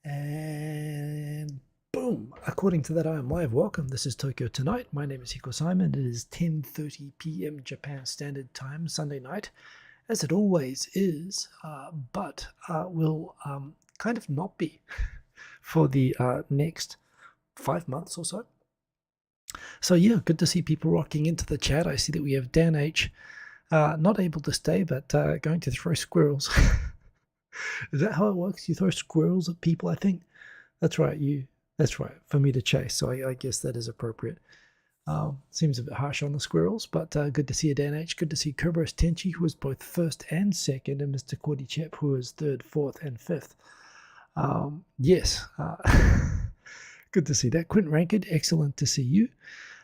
And boom, according to that, I am live. Welcome. This is Tokyo Tonight. My name is Hiko Simon. It is 10:30 p.m. Japan Standard Time, Sunday night, as it always is, but will kind of not be for the next 5 months or so. So yeah, good to see people rocking into the chat. I see that we have Dan H, not able to stay, but going to throw squirrels. Is that how it works? You throw squirrels at people, I think. That's right. That's right. For me to chase. So I guess that is appropriate. Seems a bit harsh on the squirrels, but good to see you, Dan H. Good to see Kerberos Tenchi, who was both first and second, and Mr. Cordy Chep, who was third, fourth, and fifth. Yes. Good to see that. Quentin Rankid, excellent to see you.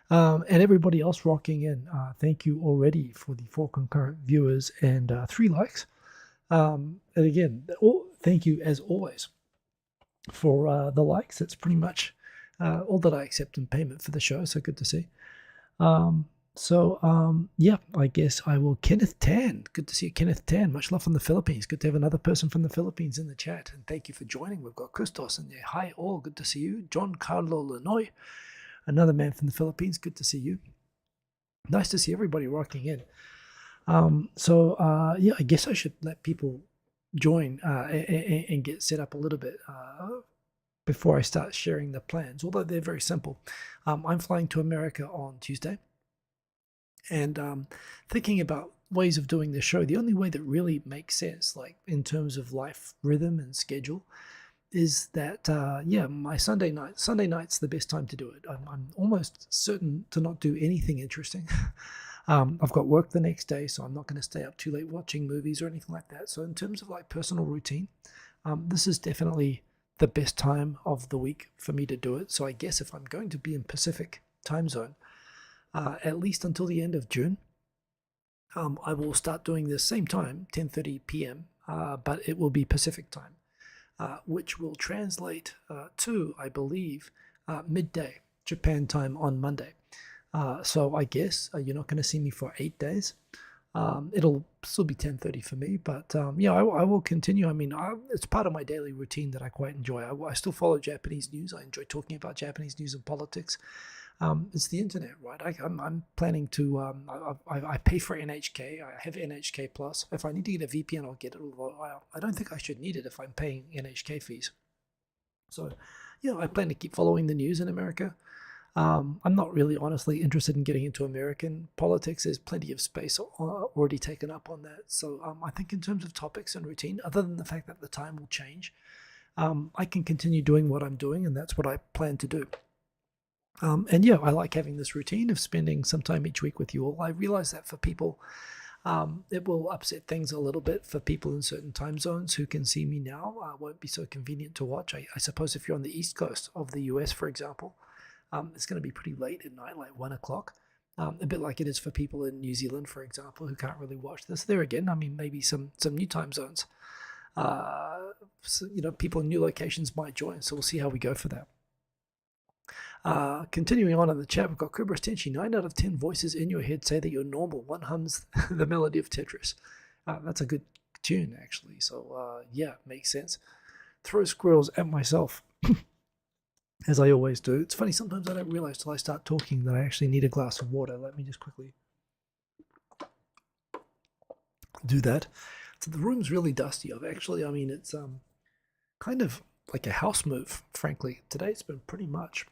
And everybody else rocking in. Thank you already for the 4 concurrent viewers and 3 likes. And again, thank you as always for the likes. It's pretty much all that I accept in payment for the show, so good to see. Yeah, I guess I will. Kenneth Tan, good to see you, Kenneth Tan. Much love from the Philippines. Good to have another person from the Philippines in the chat, and thank you for joining. We've got Christos in there. Hi all, good to see you. John Carlo Lanoy, another man from the Philippines. Good to see you. Nice to see everybody rocking in. Yeah, I guess I should let people join and get set up a little bit before I start sharing the plans, although they're very simple. I'm flying to America on Tuesday, and thinking about ways of doing this show. The only way that really makes sense, like in terms of life rhythm and schedule, is that my Sunday night's the best time to do it. I'm almost certain to not do anything interesting. I've got work the next day, so I'm not going to stay up too late watching movies or anything like that. So in terms of like personal routine, this is definitely the best time of the week for me to do it. So I guess if I'm going to be in Pacific time zone, at least until the end of June, I will start doing this same time, 10:30 p.m., but it will be Pacific time, which will translate to, I believe, midday Japan time on Monday. So I guess you're not going to see me for 8 days. It'll still be 10:30 for me, but I will continue. I mean, it's part of my daily routine that I quite enjoy. I still follow Japanese news. I enjoy talking about Japanese news and politics. It's the internet, right? I'm planning to. I pay for NHK. I have NHK Plus. If I need to get a VPN, I'll get it. Although I don't think I should need it if I'm paying NHK fees. So, I plan to keep following the news in America. I'm not really honestly interested in getting into American politics. There's plenty of space already taken up on that. So I think in terms of topics and routine, other than the fact that the time will change, I can continue doing what I'm doing, and that's what I plan to do. I like having this routine of spending some time each week with you all. I realize that for people, it will upset things a little bit for people in certain time zones who can see me now. Won't be so convenient to watch. I suppose if you're on the East Coast of the US, for example, it's going to be pretty late at night, like 1 o'clock, a bit like it is for people in New Zealand, for example, who can't really watch this. There again, I mean, maybe some new time zones. People in new locations might join, so we'll see how we go for that. Continuing on in the chat, we've got Kerberos Tenchi. 9 out of 10 voices in your head say that you're normal. One hums the melody of Tetris. That's a good tune, actually. So, makes sense. Throw squirrels at myself. As I always do. It's funny, sometimes I don't realize till I start talking that I actually need a glass of water. Let me just quickly do that. So the room's really dusty. It's kind of like a house move, frankly. Today it's been pretty much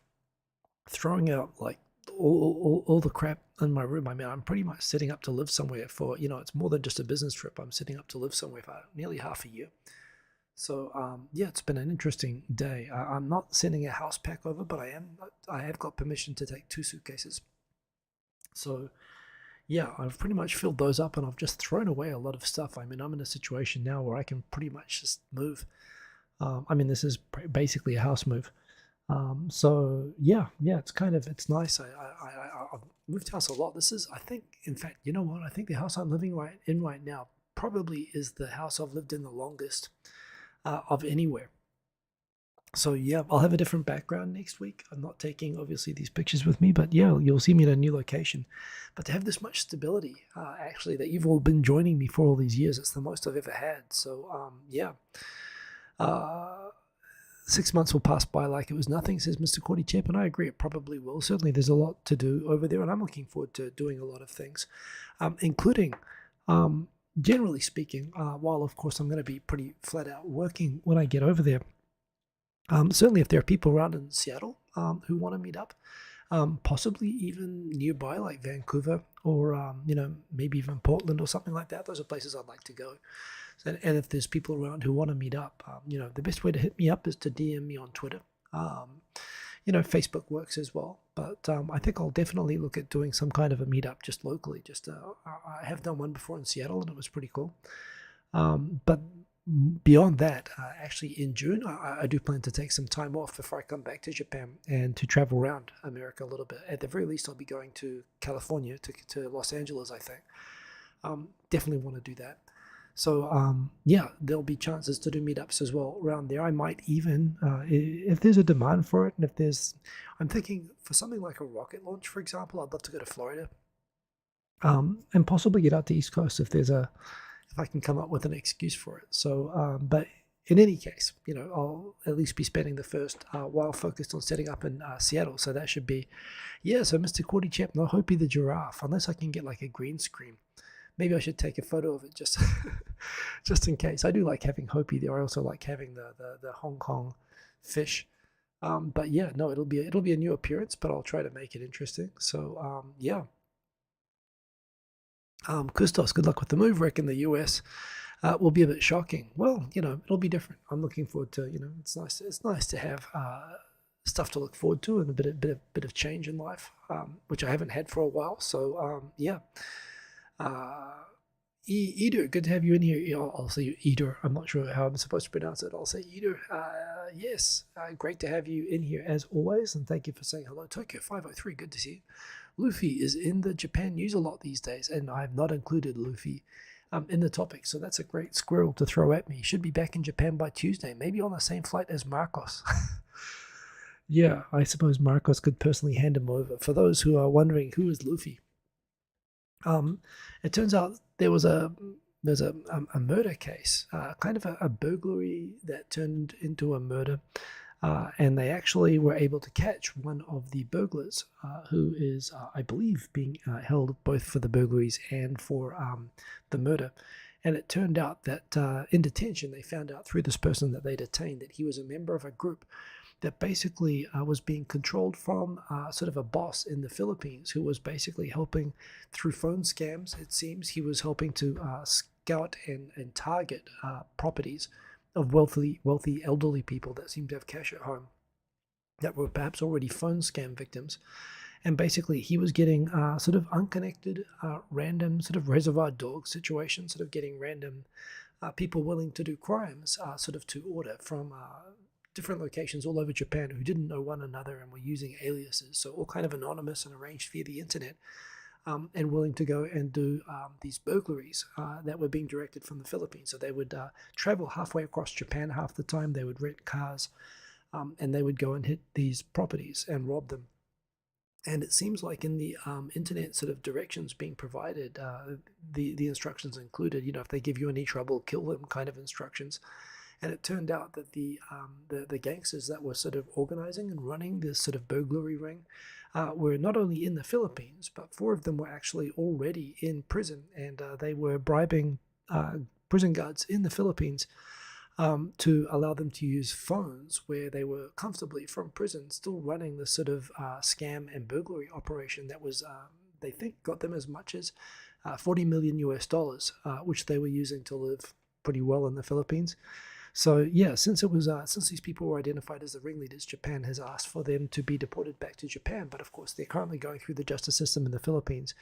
throwing out like all the crap in my room. I mean, I'm pretty much setting up to live somewhere for, it's more than just a business trip. I'm setting up to live somewhere for nearly half a year. So it's been an interesting day. I'm not sending a house pack over, but I have got permission to take 2 suitcases. So I've pretty much filled those up, and I've just thrown away a lot of stuff. I mean, I'm in a situation now where I can pretty much just move. This is basically a house move. It's nice. I've moved house a lot. This is, I think, in fact, you know what? I think the house I'm living in right now probably is the house I've lived in the longest. Of anywhere. So I'll have a different background next week. I'm not taking obviously these pictures with me, but you'll see me in a new location. But to have this much stability, actually, that you've all been joining me for all these years, it's the most I've ever had. So 6 months will pass by like it was nothing, says Mr. Cordy Chip, and I agree, it probably will. Certainly there's a lot to do over there, and I'm looking forward to doing a lot of things, including, generally speaking, while of course I'm going to be pretty flat out working when I get over there. Certainly if there are people around in Seattle who want to meet up, possibly even nearby like Vancouver or, maybe even Portland or something like that. Those are places I'd like to go. And if there's people around who want to meet up, the best way to hit me up is to DM me on Twitter. Facebook works as well. But I think I'll definitely look at doing some kind of a meetup just locally. I have done one before in Seattle, and it was pretty cool. But beyond that, actually in June, I do plan to take some time off before I come back to Japan and to travel around America a little bit. At the very least, I'll be going to California, to Los Angeles, I think. Definitely want to do that. So, there'll be chances to do meetups as well around there. I might even, if there's a demand for it, and I'm thinking for something like a rocket launch, for example, I'd love to go to Florida, and possibly get out to East Coast if I can come up with an excuse for it. So, but in any case, I'll at least be spending the first while focused on setting up in Seattle. So that should be, so Mr. Cordy Chap, no Hopi the giraffe, unless I can get like a green screen. Maybe I should take a photo of it just in case. I do like having Hopi there. I also like having the Hong Kong fish. But yeah, no, it'll be a new appearance, but I'll try to make it interesting. So Kustos, good luck with the move. Reckon the US will be a bit shocking. Well, it'll be different. I'm looking forward to, it's nice to have stuff to look forward to and a bit of change in life, which I haven't had for a while. So Eater, good to have you in here. I'll say Eater. I'm not sure how I'm supposed to pronounce it. I'll say Eater. Yes, great to have you in here as always, and thank you for saying hello. Tokyo 503, good to see you. Luffy is in the Japan news a lot these days, and I have not included Luffy in the topic, so that's a great squirrel to throw at me. Should be back in Japan by Tuesday, maybe on the same flight as Marcos. Yeah, I suppose Marcos could personally hand him over. For those who are wondering who is Luffy, it turns out there's a murder case, kind of a burglary that turned into a murder, and they actually were able to catch one of the burglars, who is, I believe, being held both for the burglaries and for the murder. And it turned out that in detention, they found out through this person that they detained that he was a member of a group that basically was being controlled from sort of a boss in the Philippines who was basically helping through phone scams. It seems he was helping to scout and target properties of wealthy elderly people that seem to have cash at home that were perhaps already phone scam victims. And basically he was getting sort of unconnected, random sort of reservoir dog situations, sort of getting random people willing to do crimes sort of to order from different locations all over Japan who didn't know one another and were using aliases, so all kind of anonymous and arranged via the internet, and willing to go and do these burglaries that were being directed from the Philippines. So they would travel halfway across Japan half the time, they would rent cars, and they would go and hit these properties and rob them. And it seems like in the internet sort of directions being provided, the instructions included, if they give you any trouble, kill them kind of instructions. And it turned out that the gangsters that were sort of organizing and running this sort of burglary ring were not only in the Philippines, but 4 of them were actually already in prison, and they were bribing prison guards in the Philippines to allow them to use phones where they were comfortably from prison, still running this sort of scam and burglary operation that was, they think, got them as much as $40 million US, which they were using to live pretty well in the Philippines. So yeah, since these people were identified as the ringleaders, Japan has asked for them to be deported back to Japan. But of course, they're currently going through the justice system in the Philippines.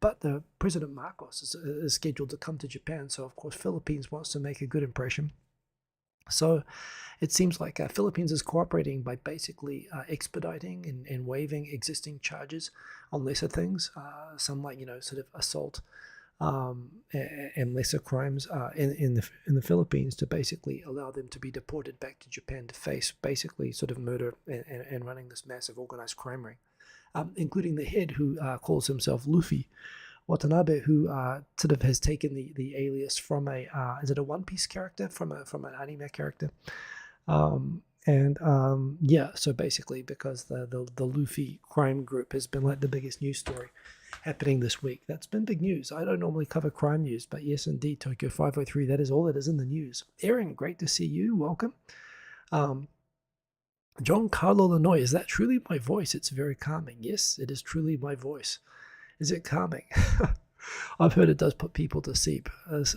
But the President Marcos is scheduled to come to Japan, so of course, Philippines wants to make a good impression. So it seems like Philippines is cooperating by basically expediting and waiving existing charges on lesser things, some like sort of assault. And lesser crimes in the Philippines, to basically allow them to be deported back to Japan to face basically sort of murder and running this massive organized crime ring, including the head who calls himself Luffy Watanabe, who sort of has taken the alias from is it a One Piece character, from an anime character, And yeah, so basically because the Luffy crime group has been like the biggest news story happening this week. That's been big news. I don't normally cover crime news, but yes, indeed, Tokyo 503, that is all that is in the news. Aaron, great to see you. Welcome. John Carlo Lanoy, is that truly my voice? It's very calming. Yes, it is truly my voice. Is it calming? I've heard it does put people to sleep. Shubhas,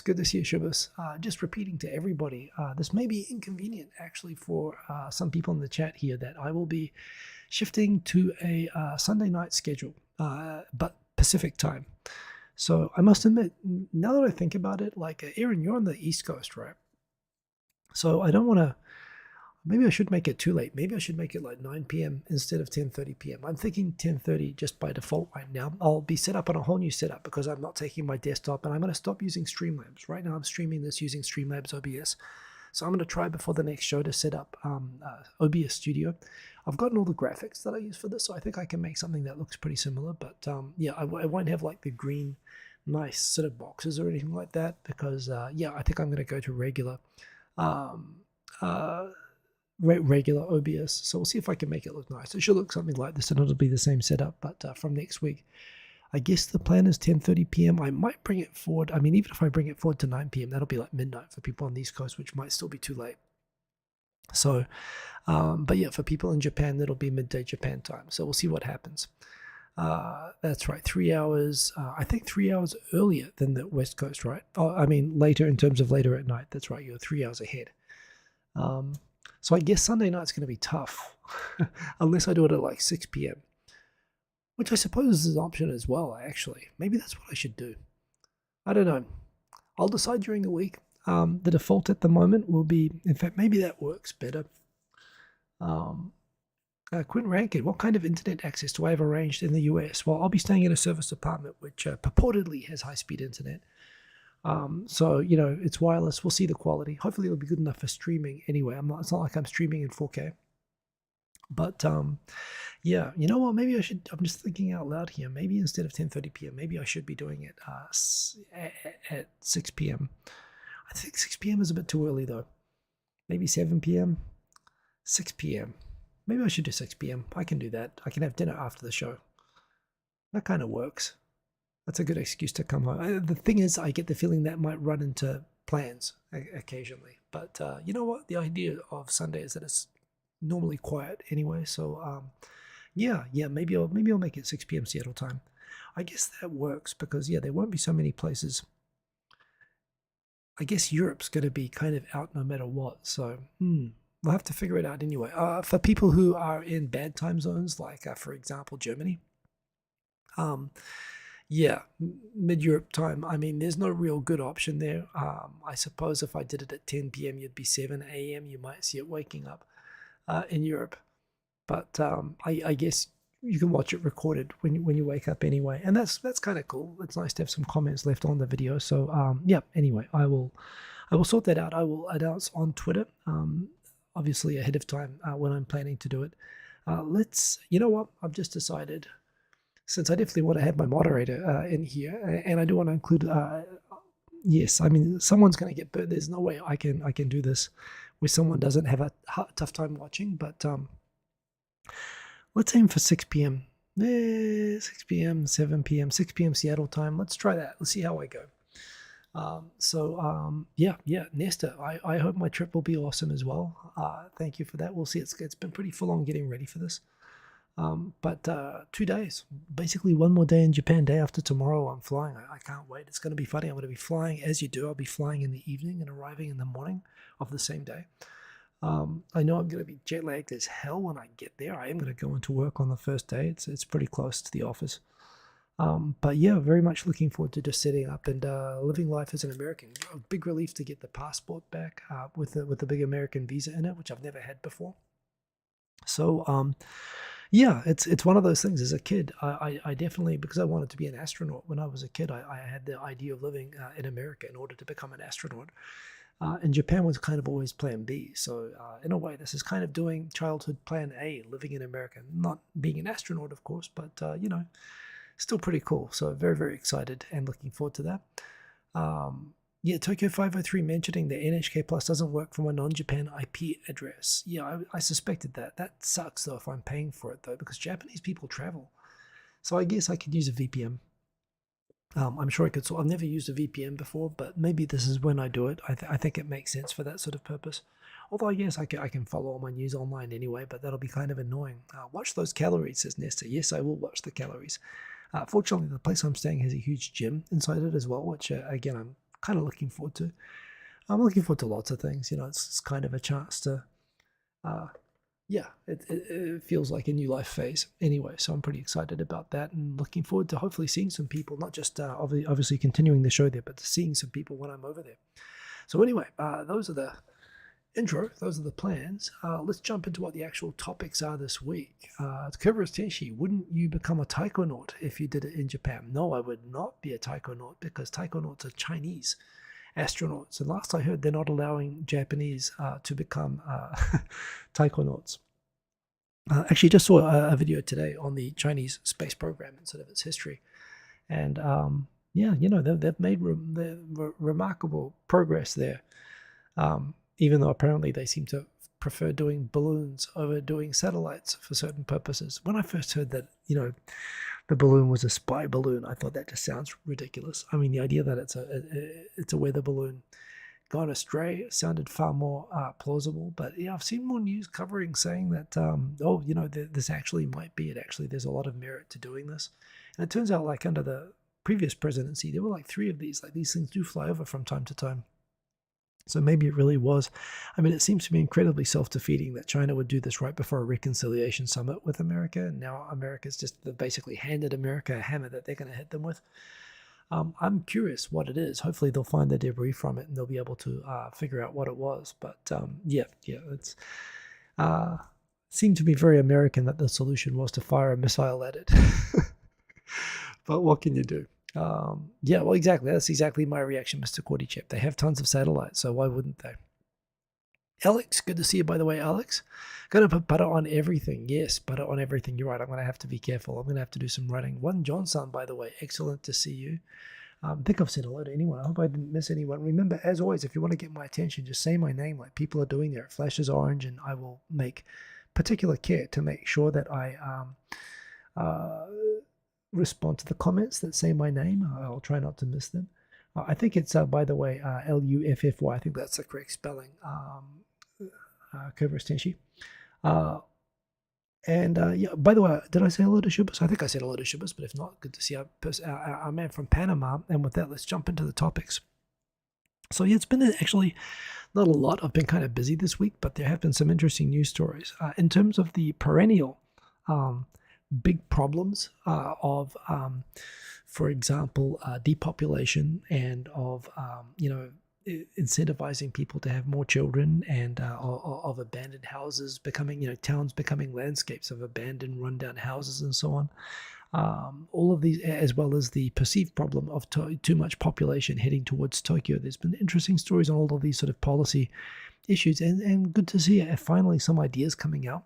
good to see you, Shubhas. Just repeating to everybody, this may be inconvenient actually for some people in the chat here, that I will be shifting to a Sunday night schedule, but Pacific time. So I must admit, now that I think about it, like Aaron, you're on the East Coast, right? So I don't want to. Maybe I should make it too late. Maybe I should make it like 9 p.m. instead of 10:30 p.m. I'm thinking 10:30 just by default right now. I'll be set up on a whole new setup because I'm not taking my desktop, and I'm going to stop using Streamlabs. Right now I'm streaming this using Streamlabs OBS. So I'm going to try before the next show to set up OBS Studio. I've gotten all the graphics that I use for this, so I think I can make something that looks pretty similar. But yeah, I won't have like the green, nice sort of boxes or anything like that because yeah, I think I'm going to go to regular OBS. So we'll see if I can make it look nice. It should look something like this, and it'll be the same setup, but from next week. I guess the plan is 10:30 p.m. I might bring it forward. I mean, even if I bring it forward to 9 p.m., that'll be like midnight for people on the East Coast, which might still be too late. So, but yeah, for people in Japan, that'll be midday Japan time. So we'll see what happens. That's right, 3 hours. I think 3 hours earlier than the West Coast, right? Oh, I mean, later in terms of later at night. That's right, you're 3 hours ahead. So I guess Sunday night's going to be tough, unless I do it at like 6 p.m., which I suppose is an option as well, actually. Maybe that's what I should do. I don't know. I'll decide during the week. The default at the moment will be, in fact, maybe that works better. Quentin Rankin, what kind of internet access do I have arranged in the US? Well, I'll be staying in a service apartment which purportedly has high-speed internet. So, you know, it's wireless. We'll see the quality. Hopefully it'll be good enough for streaming anyway. It's not like I'm streaming in 4K. But yeah, you know what? Maybe I should. I'm just thinking out loud here. Maybe instead of 10:30 p.m., maybe I should be doing it at 6 p.m. I think 6 p.m. is a bit too early though. Maybe 7 p.m., 6 p.m. Maybe I should do 6 p.m. I can do that. I can have dinner after the show. That kind of works. That's a good excuse to come home. The thing is, I get the feeling that might run into plans occasionally. But you know what? The idea of Sunday is that it's normally quiet anyway. So yeah, maybe I'll make it 6 p.m. Seattle time. I guess that works because yeah, there won't be so many places. I guess Europe's going to be kind of out no matter what. So we'll have to figure it out anyway. For people who are in bad time zones, like for example Germany, yeah, mid-Europe time. I mean, there's no real good option there. I suppose if I did it at 10 p.m., you'd be 7 a.m. You might see it waking up in Europe. But I guess you can watch it recorded when you wake up anyway. And that's kind of cool. It's nice to have some comments left on the video. So yeah, anyway, I will sort that out. I will announce on Twitter, obviously ahead of time when I'm planning to do it. You know what? I've just decided, since I definitely want to have my moderator in here, and I do want to include, yes, I mean, someone's going to get burnt. There's no way I can do this where someone doesn't have a tough time watching, but let's aim for 6 p.m. 6 p.m., 7 p.m., 6 p.m. Seattle time. Let's try that. Let's see how I go. Yeah, Nesta, I hope my trip will be awesome as well. Thank you for that. We'll see. It's been pretty full on getting ready for this. But 2 days, basically one more day in Japan. Day after tomorrow, I'm flying. I can't wait. It's going to be funny. I'm going to be flying as you do. I'll be flying in the evening and arriving in the morning of the same day. I know I'm going to be jet lagged as hell when I get there. I am going to go into work on the first day. It's pretty close to the office. But yeah, very much looking forward to just setting up and living life as an American. A big relief to get the passport back with the big American visa in it, which I've never had before. So yeah, it's one of those things. As a kid, I definitely, because I wanted to be an astronaut when I was a kid, I had the idea of living in America in order to become an astronaut. And Japan was kind of always plan B. So in a way, this is kind of doing childhood plan A, living in America. Not being an astronaut, of course, but, you know, still pretty cool. So very, very excited and looking forward to that. Yeah, Tokyo 503 mentioning that NHK Plus doesn't work from a non-Japan IP address. Yeah, I suspected that. That sucks though if I'm paying for it though, because Japanese people travel. So I guess I could use a VPN. I'm sure I could. So I've never used a VPN before, but maybe this is when I do it. I think it makes sense for that sort of purpose. Although I guess I can follow all my news online anyway, but that'll be kind of annoying. Watch those calories, says Nesta. Yes, I will watch the calories. Fortunately, the place I'm staying has a huge gym inside it as well, which again I'm kind of looking forward to. I'm looking forward to lots of things. You know, it's kind of a chance to uh, yeah, it feels like a new life phase anyway. So I'm pretty excited about that and looking forward to hopefully seeing some people, not just obviously continuing the show there, but seeing some people when I'm over there. So anyway, those are the intro, those are the plans. Let's jump into what the actual topics are this week. Kobayashi Tenshi, wouldn't you become a taikonaut if you did it in Japan? No, I would not be a taikonaut because taikonauts are Chinese astronauts. And last I heard, they're not allowing Japanese to become taikonauts. Actually, just saw a video today on the Chinese space program and sort of its history. And yeah, you know, they've made remarkable progress there. Even though apparently they seem to prefer doing balloons over doing satellites for certain purposes. When I first heard that, you know, the balloon was a spy balloon, I thought that just sounds ridiculous. I mean, the idea that it's a weather balloon gone astray sounded far more plausible. But yeah, I've seen more news covering saying that, oh, you know, this actually might be it. Actually, there's a lot of merit to doing this. And it turns out, like under the previous presidency, there were like 3 of these. Like these things do fly over from time to time. So maybe it really was. I mean, it seems to be incredibly self-defeating that China would do this right before a reconciliation summit with America. And now America's just basically handed America a hammer that they're going to hit them with. I'm curious what it is. Hopefully they'll find the debris from it and they'll be able to figure out what it was. But yeah, it's seemed to be very American that the solution was to fire a missile at it. But what can you do? Yeah, well, exactly. That's exactly my reaction, Mr. Cordychip. They have tons of satellites, so why wouldn't they? Alex, good to see you, by the way, Alex. Gonna put butter on everything. Yes, butter on everything. You're right. I'm gonna have to be careful. I'm gonna have to do some running. One Johnson, by the way, excellent to see you. I think I've said hello to anyone. I hope I didn't miss anyone. Remember, as always, if you want to get my attention, just say my name like people are doing there. It flashes orange, and I will make particular care to make sure that I respond to the comments that say my name. I'll try not to miss them. I think it's, by the way, Luffy. I think that's the correct spelling. Kobayashi Tenshi. And yeah, by the way, did I say hello to Shubas? I think I said hello to Shubas, but if not, good to see our man from Panama. And with that, let's jump into the topics. So yeah, it's been actually not a lot. I've been kind of busy this week, but there have been some interesting news stories. In terms of the perennial big problems of, for example, depopulation and of, you know, incentivizing people to have more children and of abandoned houses becoming, you know, towns becoming landscapes of abandoned, rundown houses and so on. All of these, as well as the perceived problem of too much population heading towards Tokyo. There's been interesting stories on all of these sort of policy issues, and good to see finally some ideas coming out.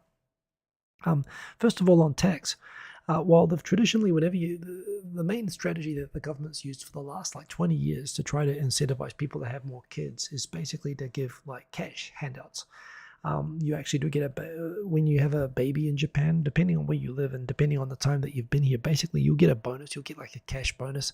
First of all, on tax. While they've traditionally, the main strategy that the government's used for the last like 20 years to try to incentivize people to have more kids is basically to give like cash handouts. You actually do get when you have a baby in Japan, depending on where you live and depending on the time that you've been here, basically you'll get a bonus. You'll get like a cash bonus.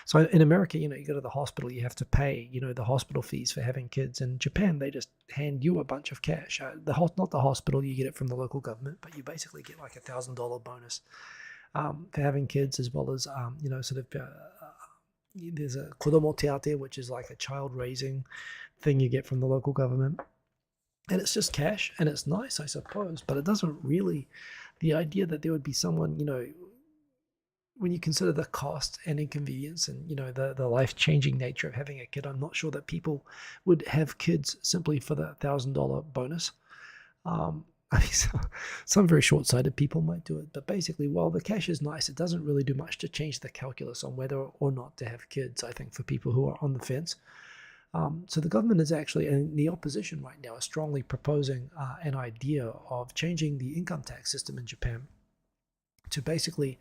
So in America, you know, you go to the hospital, you have to pay, you know, the hospital fees for having kids. In Japan, they just hand you a bunch of cash. Not the hospital, you get it from the local government, but you basically get like $1,000 bonus for having kids, as well as you know, sort of. There's a kodomo teate, which is like a child raising thing you get from the local government. And it's just cash, and it's nice, I suppose, but it doesn't really, the idea that there would be someone, you know, when you consider the cost and inconvenience and, you know, the life-changing nature of having a kid, I'm not sure that people would have kids simply for the $1,000 bonus. I mean, some very short-sighted people might do it, but basically, while the cash is nice, it doesn't really do much to change the calculus on whether or not to have kids, I think, for people who are on the fence. So the government is actually, and the opposition right now is strongly proposing an idea of changing the income tax system in Japan to basically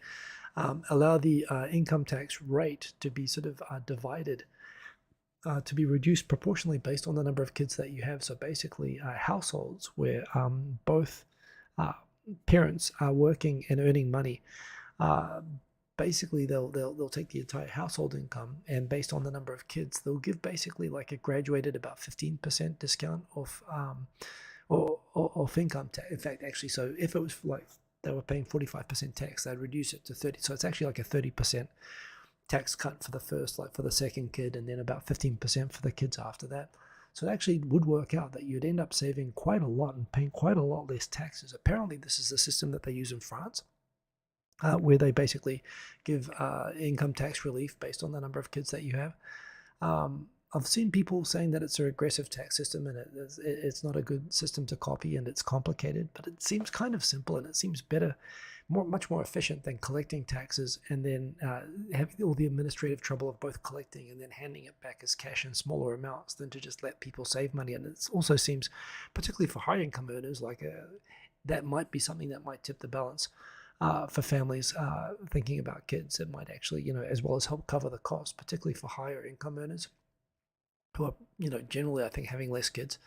allow the income tax rate to be sort of divided to be reduced proportionally based on the number of kids that you have. So basically, households where both uh, parents are working and earning money, uh, basically they'll take the entire household income, and based on the number of kids, they'll give basically like a graduated about 15% discount off income tax. In fact, actually, so if it was like they were paying 45% tax, they'd reduce it to 30. So it's actually like a 30% tax cut for the first, like for the second kid, and then about 15% for the kids after that. So it actually would work out that you'd end up saving quite a lot and paying quite a lot less taxes. Apparently, this is the system that they use in France, where they basically give income tax relief based on the number of kids that you have. I've seen people saying that it's a regressive tax system and it's not a good system to copy and it's complicated, but it seems kind of simple and it seems better, much more efficient than collecting taxes and then having all the administrative trouble of both collecting and then handing it back as cash in smaller amounts than to just let people save money. And it also seems, particularly for high income earners, like that might be something that might tip the balance. For families thinking about kids, it might actually, as well as help cover the cost, particularly for higher income earners who are, generally, I think, having less kids.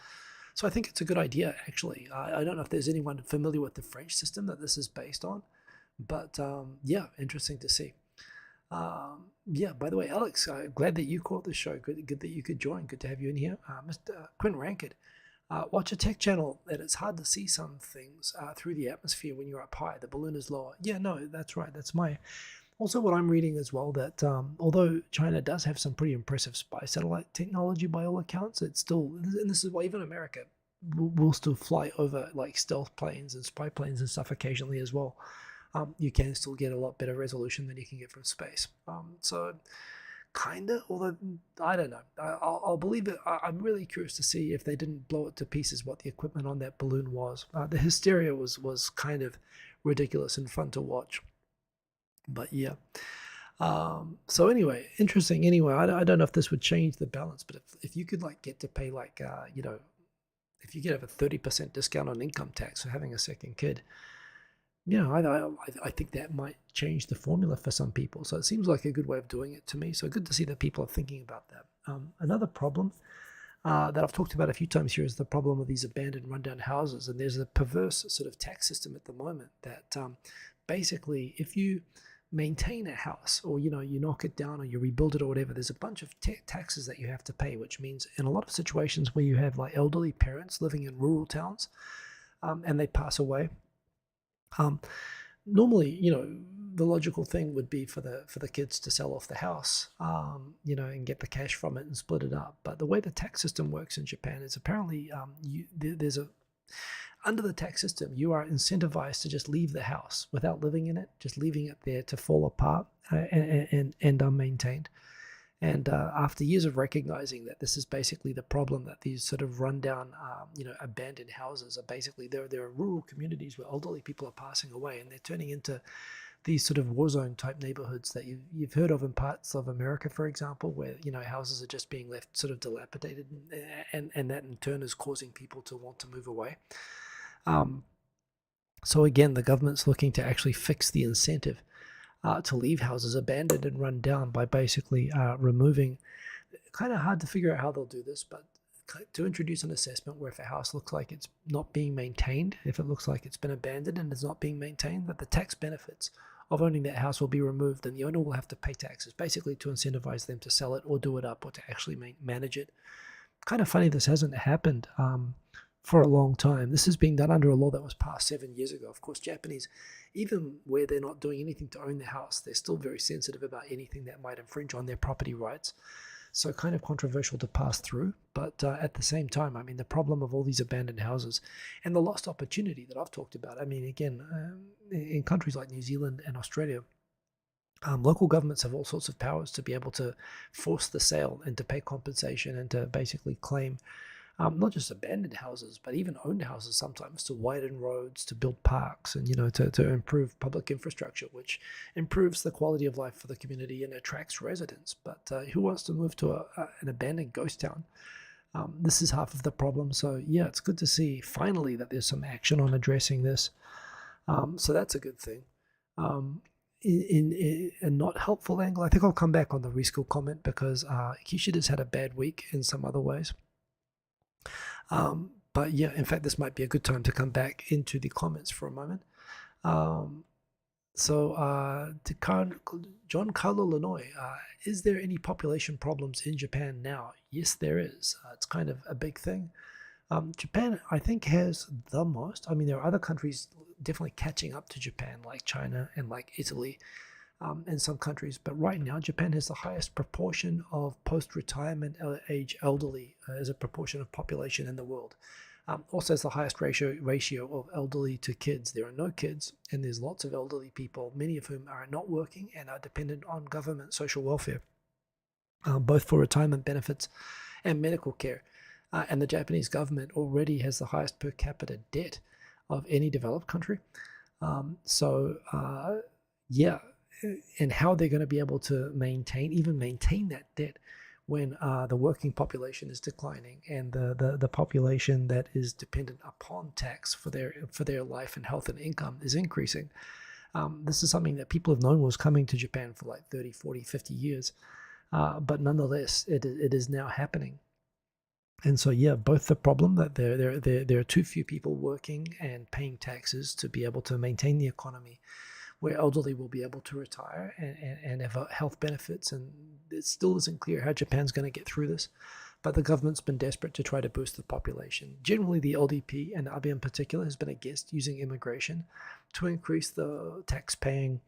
So I think it's a good idea, actually. I don't know if there's anyone familiar with the French system that this is based on, but yeah, interesting to see. Yeah, by the way, Alex, glad that you caught the show. Good that you could join. Good to have you in here. Mr. Quinn Rankid, watch a tech channel that it's hard to see some things through the atmosphere when you're up high. The balloon is lower. Yeah, no, that's right. That's my... Also, what I'm reading as well, that although China does have some pretty impressive spy satellite technology by all accounts, it's still, and this is why even America will still fly over like stealth planes and spy planes and stuff occasionally as well. You can still get a lot better resolution than you can get from space. So kind of, although I don't know. I'll believe it. I'm really curious to see if they didn't blow it to pieces what the equipment on that balloon was. The hysteria was kind of ridiculous and fun to watch. But yeah. So anyway, interesting. Anyway, I don't know if this would change the balance, but if you could like get to pay like, if you could have a 30% discount on income tax for having a second kid, I think that might change the formula for some people. So it seems like a good way of doing it to me. So good to see that people are thinking about that. Another problem that I've talked about a few times here is the problem of these abandoned rundown houses. And there's a perverse sort of tax system at the moment that basically if you maintain a house or, you knock it down or you rebuild it or whatever, there's a bunch of taxes that you have to pay, which means in a lot of situations where you have like elderly parents living in rural towns and they pass away, normally, the logical thing would be for the kids to sell off the house, and get the cash from it and split it up. But the way the tax system works in Japan is apparently under the tax system, you are incentivized to just leave the house without living in it, just leaving it there to fall apart and unmaintained. And after years of recognizing that this is basically the problem, that these sort of rundown, abandoned houses are basically, there are rural communities where elderly people are passing away and they're turning into these sort of war zone type neighborhoods that you've heard of in parts of America, for example, where, houses are just being left sort of dilapidated and that in turn is causing people to want to move away. So again, the government's looking to actually fix the incentive to leave houses abandoned and run down by basically removing, kind of hard to figure out how they'll do this, but to introduce an assessment where if a house looks like it's not being maintained, if it looks like it's been abandoned and is not being maintained, that the tax benefits of owning that house will be removed and the owner will have to pay taxes, basically to incentivize them to sell it or do it up or to actually manage it. Kind of funny this hasn't happened for a long time. This is being done under a law that was passed 7 years ago. Of course, Japanese, even where they're not doing anything to own the house, they're still very sensitive about anything that might infringe on their property rights. So kind of controversial to pass through. But at the same time, I mean, the problem of all these abandoned houses and the lost opportunity that I've talked about. I mean, again, in countries like New Zealand and Australia, local governments have all sorts of powers to be able to force the sale and to pay compensation and to basically claim not just abandoned houses, but even owned houses sometimes, to widen roads, to build parks, and to improve public infrastructure, which improves the quality of life for the community and attracts residents. But who wants to move to an abandoned ghost town? This is half of the problem. So yeah, it's good to see finally that there's some action on addressing this. So that's a good thing. in a not helpful angle. I think I'll come back on the reschool comment because Kishida's had a bad week in some other ways. But yeah, in fact, this might be a good time to come back into the comments for a moment. To John Carlo Lanoy, is there any population problems in Japan now? Yes, there is. It's kind of a big thing. Japan, I think, has the most. I mean, there are other countries definitely catching up to Japan, like China and like Italy, and some countries. But right now, Japan has the highest proportion of post-retirement age elderly as a proportion of population in the world. Also has the highest ratio of elderly to kids. There are no kids, and there's lots of elderly people, many of whom are not working and are dependent on government social welfare, both for retirement benefits and medical care. And the Japanese government already has the highest per capita debt of any developed country. Yeah, and how they're going to be able to maintain that debt when the working population is declining and the population that is dependent upon tax for their life and health and income is increasing. This is something that people have known was coming to Japan for like 30, 40, 50 years. But nonetheless, it is now happening. And so, yeah, both the problem that there are too few people working and paying taxes to be able to maintain the economy, where elderly will be able to retire and have health benefits. And it still isn't clear how Japan's going to get through this. But the government's been desperate to try to boost the population. Generally, the LDP, and Abe in particular, has been against using immigration to increase the tax-paying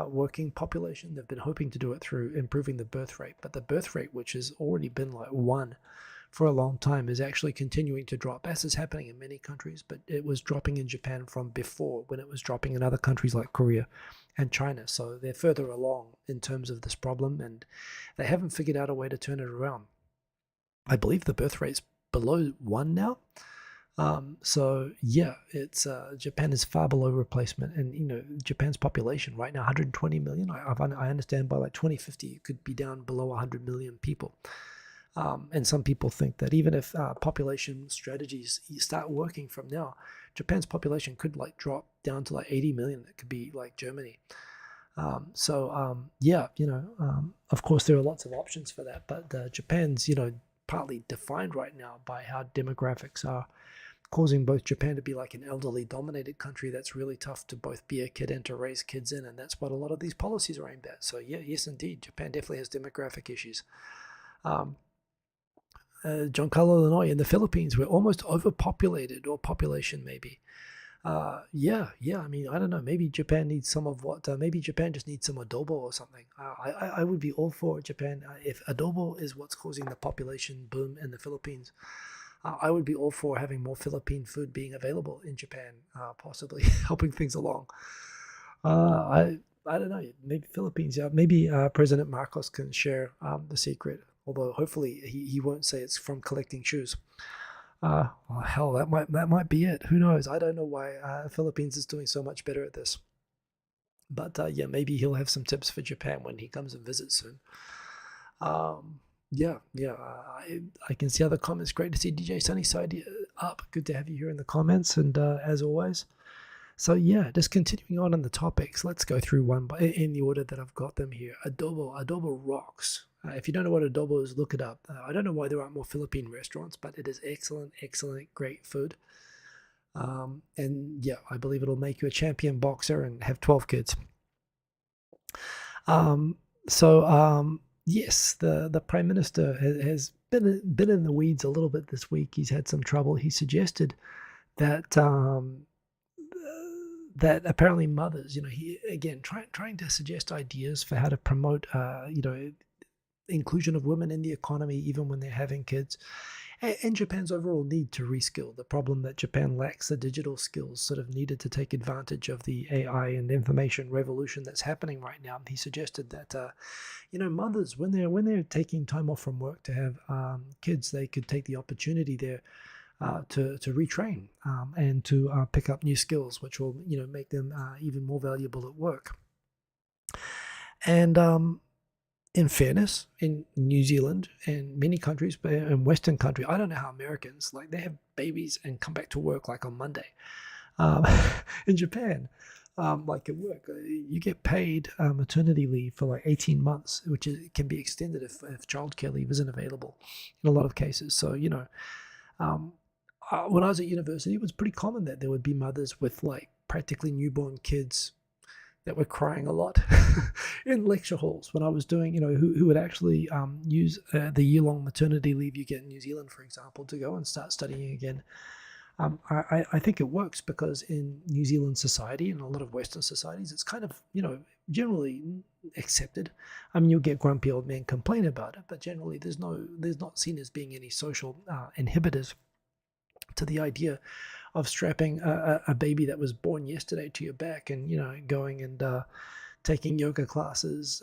working population. They've been hoping to do it through improving the birth rate. But the birth rate, which has already been like 1 for a long time, is actually continuing to drop, as is happening in many countries, but it was dropping in Japan from before, when it was dropping in other countries like Korea and China. So they're further along in terms of this problem, and they haven't figured out a way to turn it around. I believe the birth rate's below 1 now. So yeah, it's Japan is far below replacement, and Japan's population right now 120 million. I understand by like 2050 it could be down below 100 million people. And some people think that even if population strategies start working from now, Japan's population could like drop down to like 80 million. It could be like Germany. Of course there are lots of options for that, but Japan's partly defined right now by how demographics are causing both Japan to be like an elderly dominated country that's really tough to both be a kid and to raise kids in, and that's what a lot of these policies are aimed at. So yeah, yes indeed, Japan definitely has demographic issues. John Carlo Illinois, in the Philippines, we're almost overpopulated, or population maybe. Yeah. I mean, I don't know. Maybe Japan needs some of what. Maybe Japan just needs some adobo or something. I would be all for Japan if adobo is what's causing the population boom in the Philippines. I would be all for having more Philippine food being available in Japan, possibly helping things along. I don't know. Maybe Philippines. Yeah. Maybe President Marcos can share the secret. Although hopefully he won't say it's from collecting shoes. Well, hell, that might be it. Who knows? I don't know why Philippines is doing so much better at this. But yeah, maybe he'll have some tips for Japan when he comes and visits soon. I can see other comments. Great to see DJ Sunnyside up. Good to have you here in the comments, and as always. So yeah, just continuing on the topics, let's go through one in the order that I've got them here. Adobo rocks. If you don't know what adobo is, look it up. I don't know why there aren't more Philippine restaurants, but it is excellent, great food. And yeah, I believe it'll make you a champion boxer and have 12 kids. Yes, the Prime Minister has been in the weeds a little bit this week. He's had some trouble. He suggested that that apparently mothers, he again trying to suggest ideas for how to promote, inclusion of women in the economy, even when they're having kids, and Japan's overall need to reskill. The problem that Japan lacks the digital skills sort of needed to take advantage of the AI and information revolution that's happening right now. He suggested that, mothers, when they're taking time off from work to have kids, they could take the opportunity there to retrain and to pick up new skills, which will, make them even more valuable at work. And in fairness, in New Zealand and many countries, but in Western countries, I don't know how Americans, like, they have babies and come back to work like on Monday. In Japan, like at work. You get paid maternity leave for like 18 months, which can be extended if childcare leave isn't available in a lot of cases. So, um, when I was at university, it was pretty common that there would be mothers with like practically newborn kids that were crying a lot in lecture halls when I was doing, who would actually use the year-long maternity leave you get in New Zealand, for example, to go and start studying again. I think it works because in New Zealand society and a lot of Western societies, it's kind of, generally accepted. I mean, you'll get grumpy old men complain about it, but generally there's not seen as being any social inhibitors to the idea of strapping a baby that was born yesterday to your back and, going and taking yoga classes,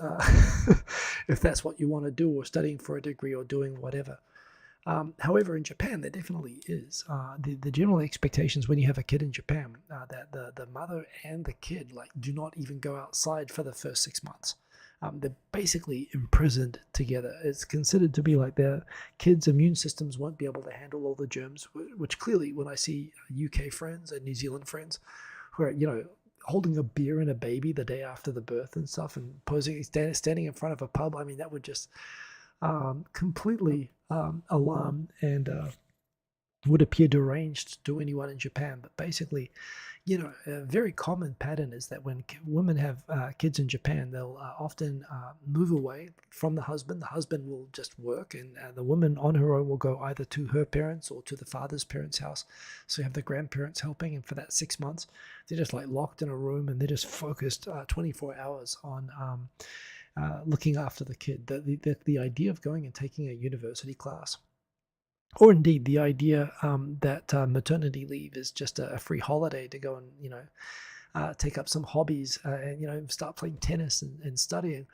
if that's what you want to do, or studying for a degree or doing whatever. However, in Japan, there definitely is. The general expectations when you have a kid in Japan, that the mother and the kid do not even go outside for the first 6 months. They're basically imprisoned together. It's considered to be like their kids' immune systems won't be able to handle all the germs, which clearly when I see UK friends and New Zealand friends who are, holding a beer and a baby the day after the birth and stuff and standing in front of a pub, I mean, that would just completely alarm and would appear deranged to anyone in Japan. But basically, a very common pattern is that when women have kids in Japan, they'll often move away from the husband. The husband will just work, and the woman on her own will go either to her parents or to the father's parents' house. So you have the grandparents helping, and for that 6 months, they're just like locked in a room and they're just focused 24 hours on looking after the kid. The idea of going and taking a university class, or indeed the idea that maternity leave is just a free holiday to go and take up some hobbies and start playing tennis and studying,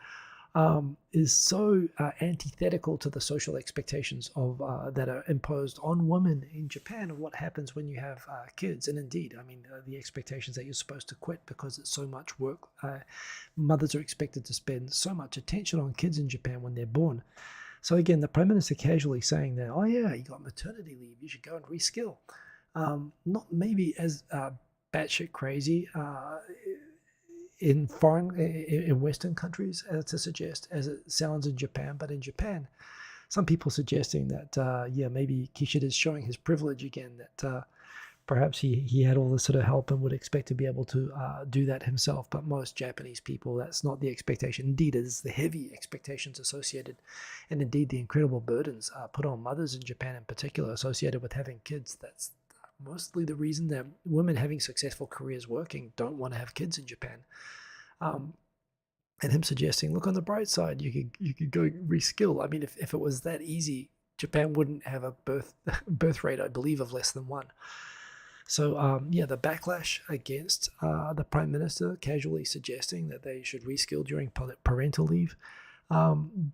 is so antithetical to the social expectations of that are imposed on women in Japan of what happens when you have kids. And indeed, I mean, the expectations that you're supposed to quit because it's so much work. Mothers are expected to spend so much attention on kids in Japan when they're born. So again, the Prime Minister casually saying that, oh yeah, you got maternity leave, you should go and reskill. Not maybe as batshit crazy in Western countries to suggest as it sounds in Japan, but in Japan, some people suggesting that maybe Kishida is showing his privilege again, that perhaps he had all this sort of help and would expect to be able to do that himself. But most Japanese people, that's not the expectation. Indeed, it is the heavy expectations associated, and indeed the incredible burdens put on mothers in Japan in particular associated with having kids. That's mostly the reason that women having successful careers working don't want to have kids in Japan. And him suggesting, look, on the bright side, you could go reskill. I mean, if it was that easy, Japan wouldn't have a birth rate, I believe, of less than 1. So, the backlash against the Prime Minister casually suggesting that they should reskill during parental leave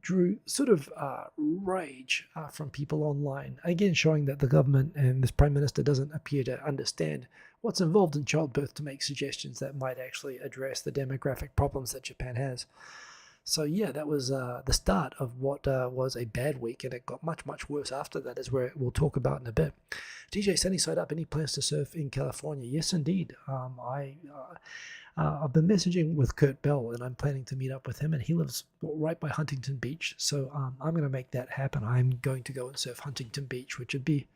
drew sort of rage from people online, again showing that the government and this Prime Minister doesn't appear to understand what's involved in childbirth to make suggestions that might actually address the demographic problems that Japan has. So yeah, that was the start of what was a bad week, and it got much, much worse after that, as we'll talk about in a bit. DJ Sunny Side Up, any plans to surf in California? Yes, indeed. I've been messaging with Kurt Bell, and I'm planning to meet up with him, and he lives right by Huntington Beach, so I'm going to make that happen. I'm going to go and surf Huntington Beach, which would be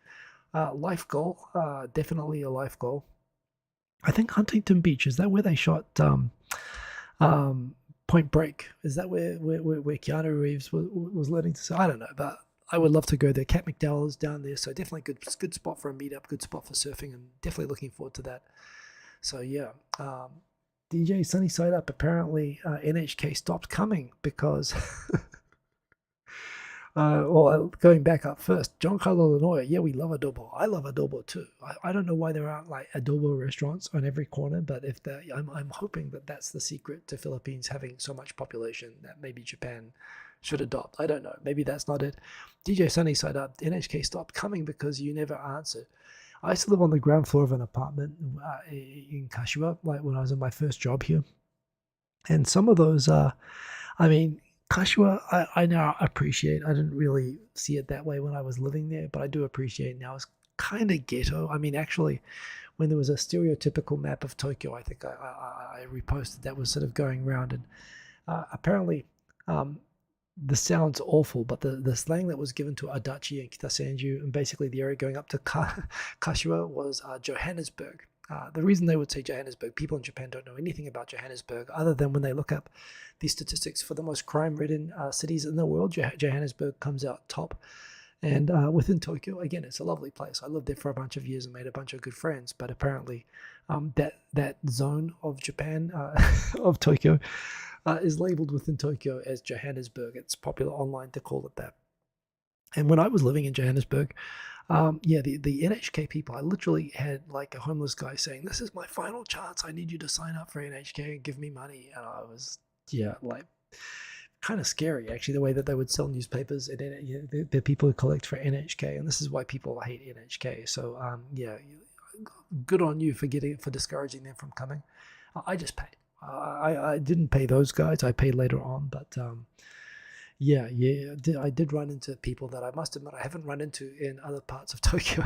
a life goal, definitely a life goal. I think Huntington Beach, is that where they shot Point Break? Is that where Keanu Reeves was learning to say? I don't know, but I would love to go there. Cat McDowell is down there, so definitely good spot for a meetup, good spot for surfing, and definitely looking forward to that. So yeah, DJ Sunny Side Up, apparently NHK stopped coming because going back up first, Giancarlo Illinois, yeah, we love adobo. I love adobo too. I don't know why there aren't like adobo restaurants on every corner, but if I'm hoping that that's the secret to Philippines having so much population that maybe Japan should adopt. I don't know. Maybe that's not it. DJ Sunny Side Up, NHK stopped coming because you never answered. I used to live on the ground floor of an apartment in Kashiwa, like when I was in my first job here. And some of those, Kashiwa, I now appreciate. I didn't really see it that way when I was living there, but I do appreciate now. It's kind of ghetto. I mean, actually, when there was a stereotypical map of Tokyo, I think I reposted that was sort of going around, and apparently, um, this sounds awful, but the slang that was given to Adachi and Kitasenju, and basically the area going up to Kashiwa, was Johannesburg. The reason they would say Johannesburg, people in Japan don't know anything about Johannesburg other than when they look up the statistics for the most crime-ridden cities in the world. Johannesburg comes out top. And within Tokyo, again, it's a lovely place. I lived there for a bunch of years and made a bunch of good friends. But apparently, that zone of Japan, of Tokyo, is labeled within Tokyo as Johannesburg. It's popular online to call it that. And when I was living in Johannesburg, the NHK people, I literally had like a homeless guy saying, "This is my final chance. I need you to sign up for NHK and give me money." And I was, like kind of scary, actually, the way that they would sell newspapers. And the people who collect for NHK, and this is why people hate NHK. So, good on you for discouraging them from coming. I just paid. I didn't pay those guys. I paid later on, but I did run into people that I must admit I haven't run into in other parts of Tokyo.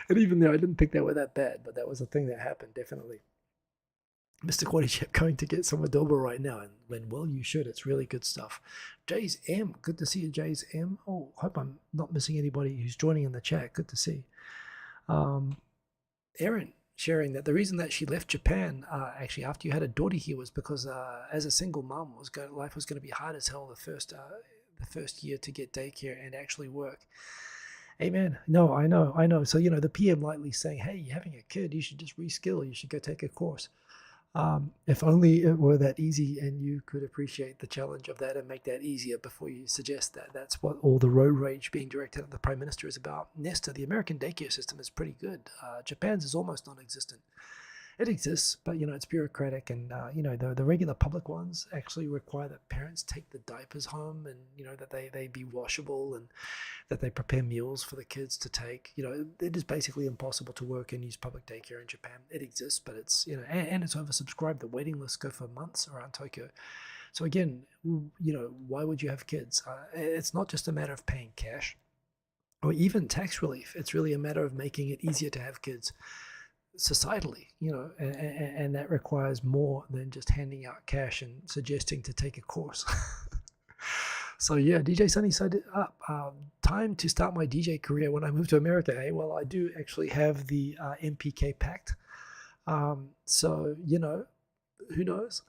And even though I didn't think they were that bad, but that was a thing that happened, definitely. Mr. Quaddychip going to get some Adobo right now, and when well you should. It's really good stuff. Jays M, good to see you, Jays M. Oh, hope I'm not missing anybody who's joining in the chat. Good to see. Erin sharing that the reason that she left Japan actually after you had a daughter here was because as a single mom life was going to be hard as hell the first year to get daycare and actually work. Amen. No, I know. So the PM lightly saying, "Hey, you're having a kid, you should just reskill. You should go take a course." If only it were that easy and you could appreciate the challenge of that and make that easier before you suggest that. That's what all the road rage being directed at the Prime Minister is about. Nesta, the American daycare system is pretty good. Japan's is almost non-existent. It exists, but it's bureaucratic, and the regular public ones actually require that parents take the diapers home, and that they be washable, and that they prepare meals for the kids to take. It is basically impossible to work and use public daycare in Japan. It exists, but it's and it's oversubscribed. The waiting lists go for months around Tokyo. So again, why would you have kids? It's not just a matter of paying cash or even tax relief. It's really a matter of making it easier to have kids societally, and that requires more than just handing out cash and suggesting to take a course. So DJ Sunny said time to start my DJ career when I move to America. Hey, well, I do actually have the MPK pact. So who knows?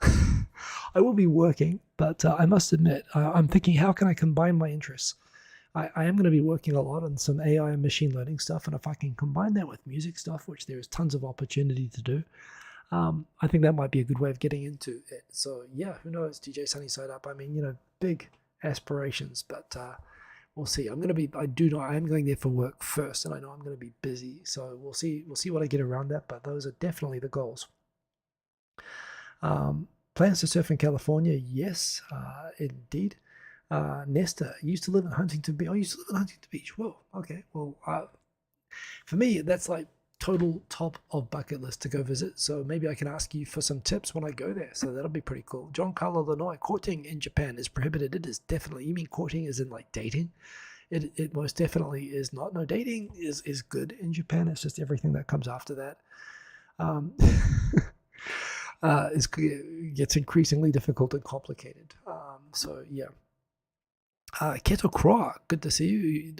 I will be working, but I must admit, I'm thinking, how can I combine my interests? I am going to be working a lot on some AI and machine learning stuff, and if I can combine that with music stuff, which there is tons of opportunity to do, I think that might be a good way of getting into it. So who knows? DJ Sunny side up. I mean, big aspirations, but we'll see. I am going there for work first, and I know I'm going to be busy, so we'll see what I get around that. But those are definitely the goals. Plans to surf in California? Yes, indeed. Nesta used to live in Huntington Beach. I used to live in Huntington Beach. Whoa. Okay. Well, for me, that's like total top of bucket list to go visit. So maybe I can ask you for some tips when I go there. So that'll be pretty cool. John Carlo, Illinois. Courting in Japan is prohibited. It is definitely. You mean courting is in like dating? It most definitely is not. No, dating is good in Japan. It's just everything that comes after that. Gets increasingly difficult and complicated. Keto Craw, good to see you.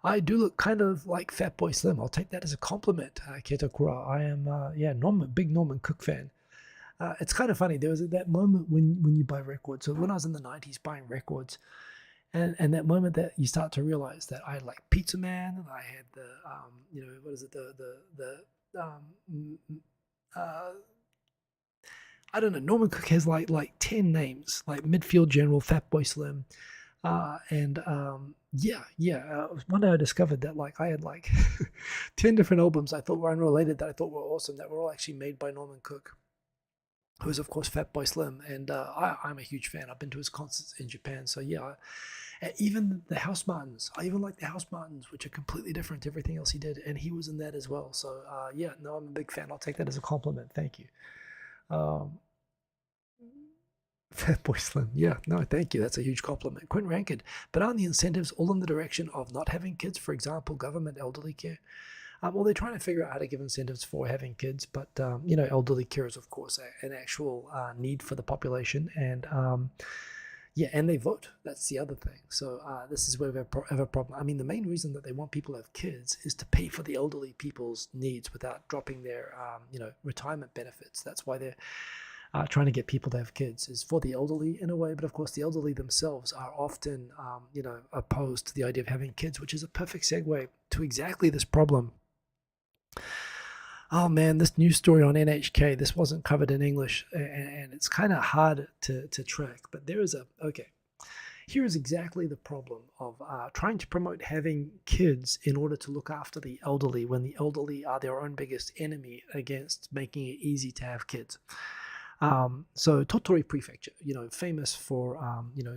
I do look kind of like Fatboy Slim. I'll take that as a compliment, Keto Craw. I am, big Norman Cook fan. It's kind of funny. There was that moment when you buy records. So when I was in the 90s buying records, and that moment that you start to realize that I had like Pizza Man, and I had the, what is it, I don't know. Norman Cook has like 10 names, like Midfield General, Fatboy Slim. One day I discovered that like I had like 10 different albums I thought were unrelated that I thought were awesome that were all actually made by Norman Cook, who is of course Fatboy Slim, and I'm a huge fan. I've been to his concerts in Japan, so even the House Martins. I even like the House Martins, which are completely different to everything else he did, and he was in that as well. So I'm a big fan. I'll take that as a compliment. Thank you. Fat Boy Slim. Yeah, no, thank you. That's a huge compliment. Quinn Rankid. But aren't the incentives all in the direction of not having kids? For example, government elderly care. Well, they're trying to figure out how to give incentives for having kids, but elderly care is, of course, an actual need for the population, and yeah, and they vote. That's the other thing. So this is where we have a problem. I mean, the main reason that they want people to have kids is to pay for the elderly people's needs without dropping their, retirement benefits. That's why they're trying to get people to have kids, is for the elderly in a way. But of course, the elderly themselves are often, opposed to the idea of having kids, which is a perfect segue to exactly this problem. Oh man, this news story on NHK, this wasn't covered in English, and it's kind of hard to track, but there is here is exactly the problem of trying to promote having kids in order to look after the elderly when the elderly are their own biggest enemy against making it easy to have kids. So Tottori Prefecture, famous for,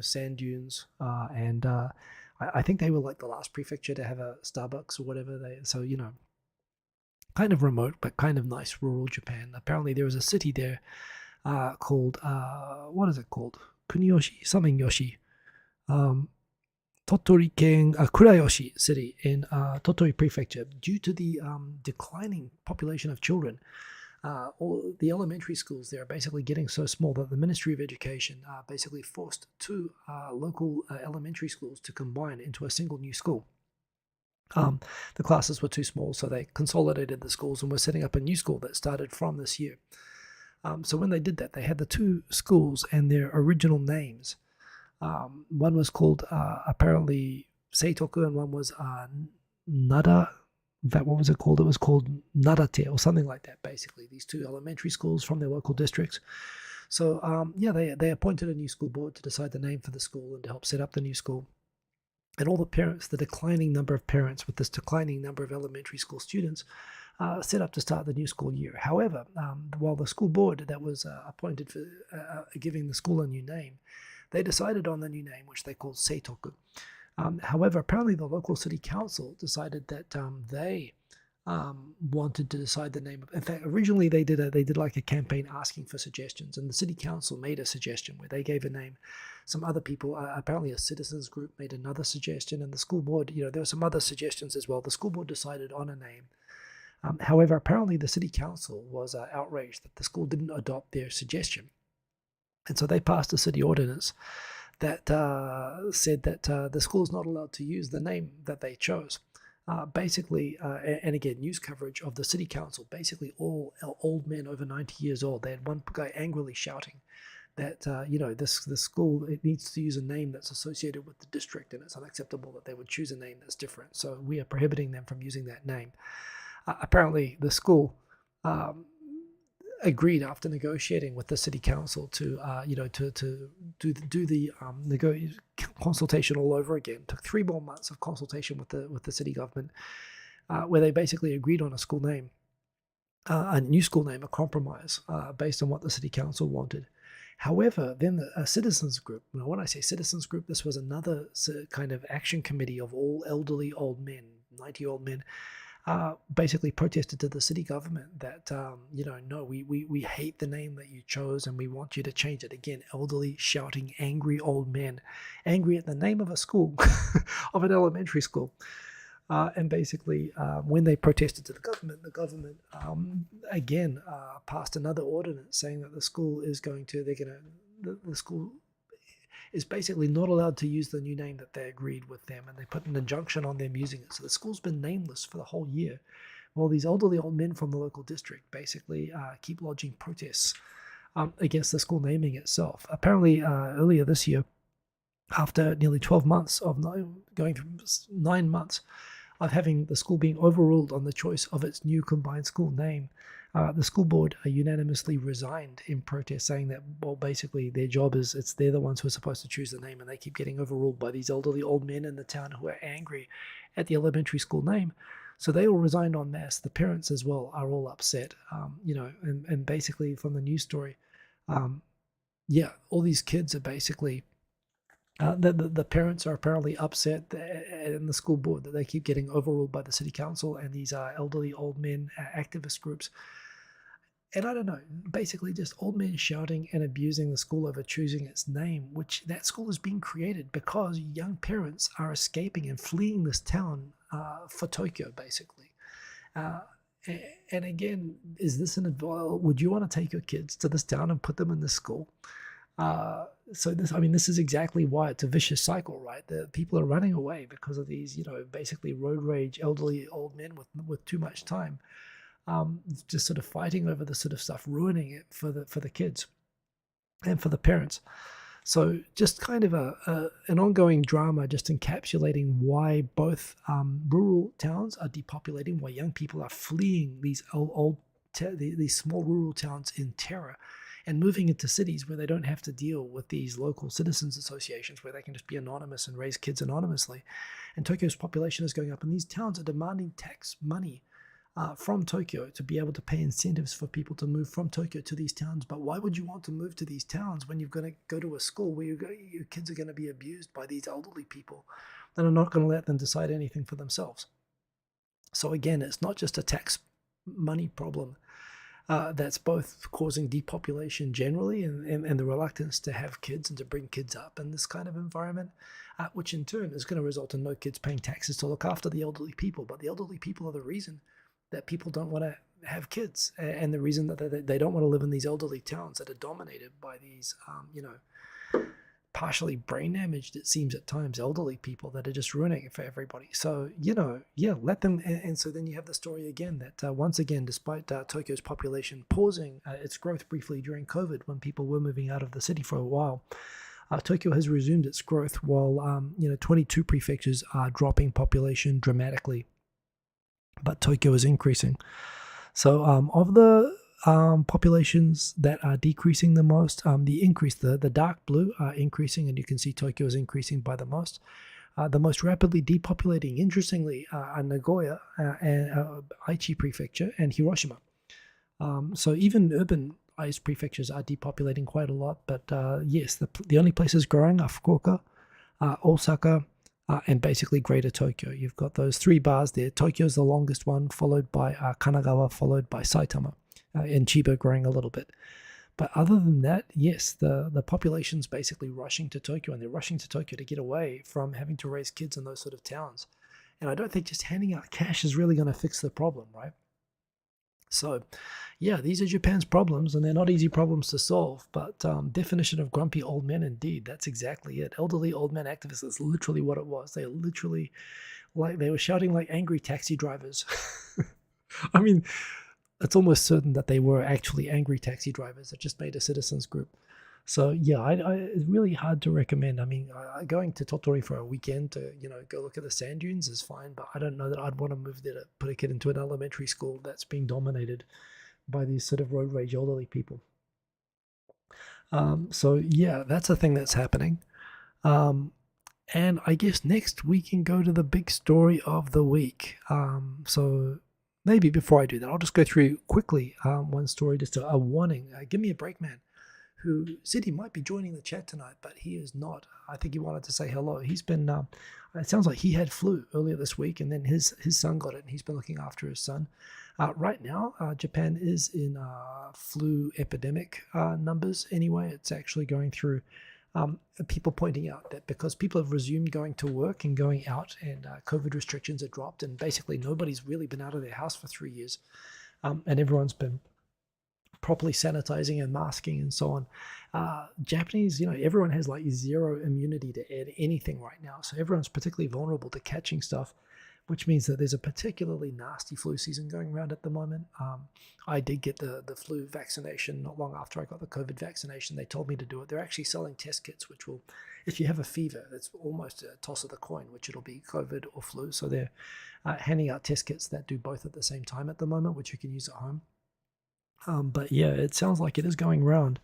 sand dunes, and I think they were like the last prefecture to have a Starbucks or whatever. Kind of remote, but kind of nice rural Japan. Apparently there was a city there called, what is it called? Kuniyoshi, something Yoshi. Tottori Ken, Kurayoshi city in Tottori Prefecture. Due to the declining population of children, all the elementary schools there are basically getting so small that the Ministry of Education basically forced two local elementary schools to combine into a single new school. The classes were too small, so they consolidated the schools and were setting up a new school that started from this year. So when they did that, they had the two schools and their original names. One was called apparently Seitoku, and one was Nada. In fact, what was it called? It was called Narate or something like that, basically. These two elementary schools from their local districts. So, they appointed a new school board to decide the name for the school and to help set up the new school. And all the parents, the declining number of parents with this declining number of elementary school students, set up to start the new school year. However, while the school board that was appointed for giving the school a new name, they decided on the new name, which they called Seitoku. However, apparently the local city council decided that they wanted to decide the name. In fact, originally they did like a campaign asking for suggestions, and the city council made a suggestion where they gave a name. Some other people, apparently a citizens group, made another suggestion, and the school board, there were some other suggestions as well. The school board decided on a name. However, apparently the city council was outraged that the school didn't adopt their suggestion, and so they passed a city ordinance that said that the school is not allowed to use the name that they chose. Basically, and again, news coverage of the city council, basically all old men over 90 years old. They had one guy angrily shouting that, this school, it needs to use a name that's associated with the district, and it's unacceptable that they would choose a name that's different. So we are prohibiting them from using that name. Apparently, the school agreed after negotiating with the city council to do the consultation all over again. It took 3 more months of consultation with the city government, where they basically agreed on a school name, a new school name, a compromise based on what the city council wanted. However, then a citizens group, when I say citizens group, this was another kind of action committee of all elderly old men, 90-old men, basically protested to the city government that, no, we hate the name that you chose and we want you to change it. Again, elderly, shouting, angry old men, angry at the name of a school, of an elementary school. And basically, when they protested to the government again passed another ordinance saying that the school is the school is basically not allowed to use the new name that they agreed with them, and they put an injunction on them using it. So the school's been nameless for the whole year. Well, these elderly old men from the local district basically keep lodging protests against the school naming itself. Apparently, earlier this year, after nearly 12 months of going through 9 months of having the school being overruled on the choice of its new combined school name, the school board unanimously resigned in protest, saying that, well, basically their job is, they're the ones who are supposed to choose the name, and they keep getting overruled by these elderly old men in the town who are angry at the elementary school name. So they all resigned en masse. The parents as well are all upset, and basically from the news story, all these kids are basically, the parents are apparently upset in the school board that they keep getting overruled by the city council and these elderly old men activist groups. And I don't know, basically just old men shouting and abusing the school over choosing its name, which that school is being created because young parents are escaping and fleeing this town for Tokyo, basically. Uh, and again, is this an advice? Would you want to take your kids to this town and put them in this school? So this, I mean, this is exactly why it's a vicious cycle, right? The people are running away because of these, basically road rage, elderly old men with too much time, just sort of fighting over this sort of stuff, ruining it for the kids and for the parents. So just kind of an ongoing drama, just encapsulating why both rural towns are depopulating, why young people are fleeing these these small rural towns in terror, and moving into cities where they don't have to deal with these local citizens associations, where they can just be anonymous and raise kids anonymously. And Tokyo's population is going up, and these towns are demanding tax money from Tokyo to be able to pay incentives for people to move from Tokyo to these towns. But why would you want to move to these towns when you're going to go to a school where your kids are going to be abused by these elderly people that are not going to let them decide anything for themselves? So again, it's not just a tax money problem that's both causing depopulation generally and the reluctance to have kids and to bring kids up in this kind of environment, which in turn is going to result in no kids paying taxes to look after the elderly people. But the elderly people are the reason that people don't want to have kids, and the reason that they don't want to live in these elderly towns that are dominated by these, partially brain damaged, it seems at times, elderly people that are just ruining it for everybody. So, let them. And so then you have the story again that once again, despite Tokyo's population pausing its growth briefly during COVID when people were moving out of the city for a while, Tokyo has resumed its growth while, 22 prefectures are dropping population dramatically, but Tokyo is increasing. So of the populations that are decreasing the most, the dark blue are increasing, and you can see Tokyo is increasing by the most. The most rapidly depopulating, interestingly, are Nagoya and Aichi Prefecture and Hiroshima. So even urbanized prefectures are depopulating quite a lot, but yes, the only places growing are Fukuoka, Osaka, and basically Greater Tokyo. You've got those three bars there. Tokyo's the longest one, followed by Kanagawa, followed by Saitama, and Chiba growing a little bit. But other than that, yes, the population's basically rushing to Tokyo, and they're rushing to Tokyo to get away from having to raise kids in those sort of towns. And I don't think just handing out cash is really going to fix the problem, right? So, yeah, these are Japan's problems, and they're not easy problems to solve. But definition of grumpy old men, indeed, that's exactly it. Elderly old men activists is literally what it was. They literally, they were shouting like angry taxi drivers. I mean, it's almost certain that they were actually angry taxi drivers that just made a citizens group. So yeah, it's really hard to recommend. I mean, going to Tottori for a weekend to go look at the sand dunes is fine, but I don't know that I'd want to move there to put a kid into an elementary school that's being dominated by these sort of road rage elderly people. So yeah, that's a thing that's happening. And I guess next we can go to the big story of the week. So maybe before I do that, I'll just go through quickly one story, just a warning. Give me a break, man, who said he might be joining the chat tonight, but he is not. I think he wanted to say hello. He's been, it sounds like he had flu earlier this week, and then his son got it, and he's been looking after his son. Right now, Japan is in flu epidemic numbers anyway. It's actually going through people pointing out that because people have resumed going to work and going out, and COVID restrictions are dropped, and basically nobody's really been out of their house for 3 years, and everyone's been properly sanitizing and masking and so on. Japanese, everyone has like zero immunity to anything right now. So everyone's particularly vulnerable to catching stuff, which means that there's a particularly nasty flu season going around at the moment. I did get the flu vaccination not long after I got the COVID vaccination. They told me to do it. They're actually selling test kits, which will, if you have a fever, it's almost a toss of the coin, which it'll be COVID or flu. So they're handing out test kits that do both at the same time at the moment, which you can use at home. But yeah, it sounds like it is going round.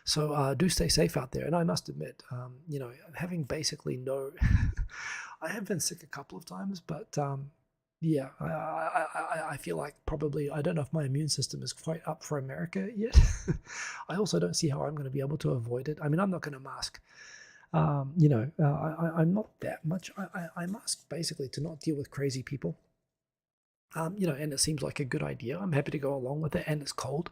So do stay safe out there. And I must admit, having basically no, I have been sick a couple of times, but yeah, I feel like probably, I don't know if my immune system is quite up for America yet. I also don't see how I'm going to be able to avoid it. I mean, I'm not going to mask. I'm not that much. I mask basically to not deal with crazy people. and it seems like a good idea. I'm happy to go along with it, and it's cold.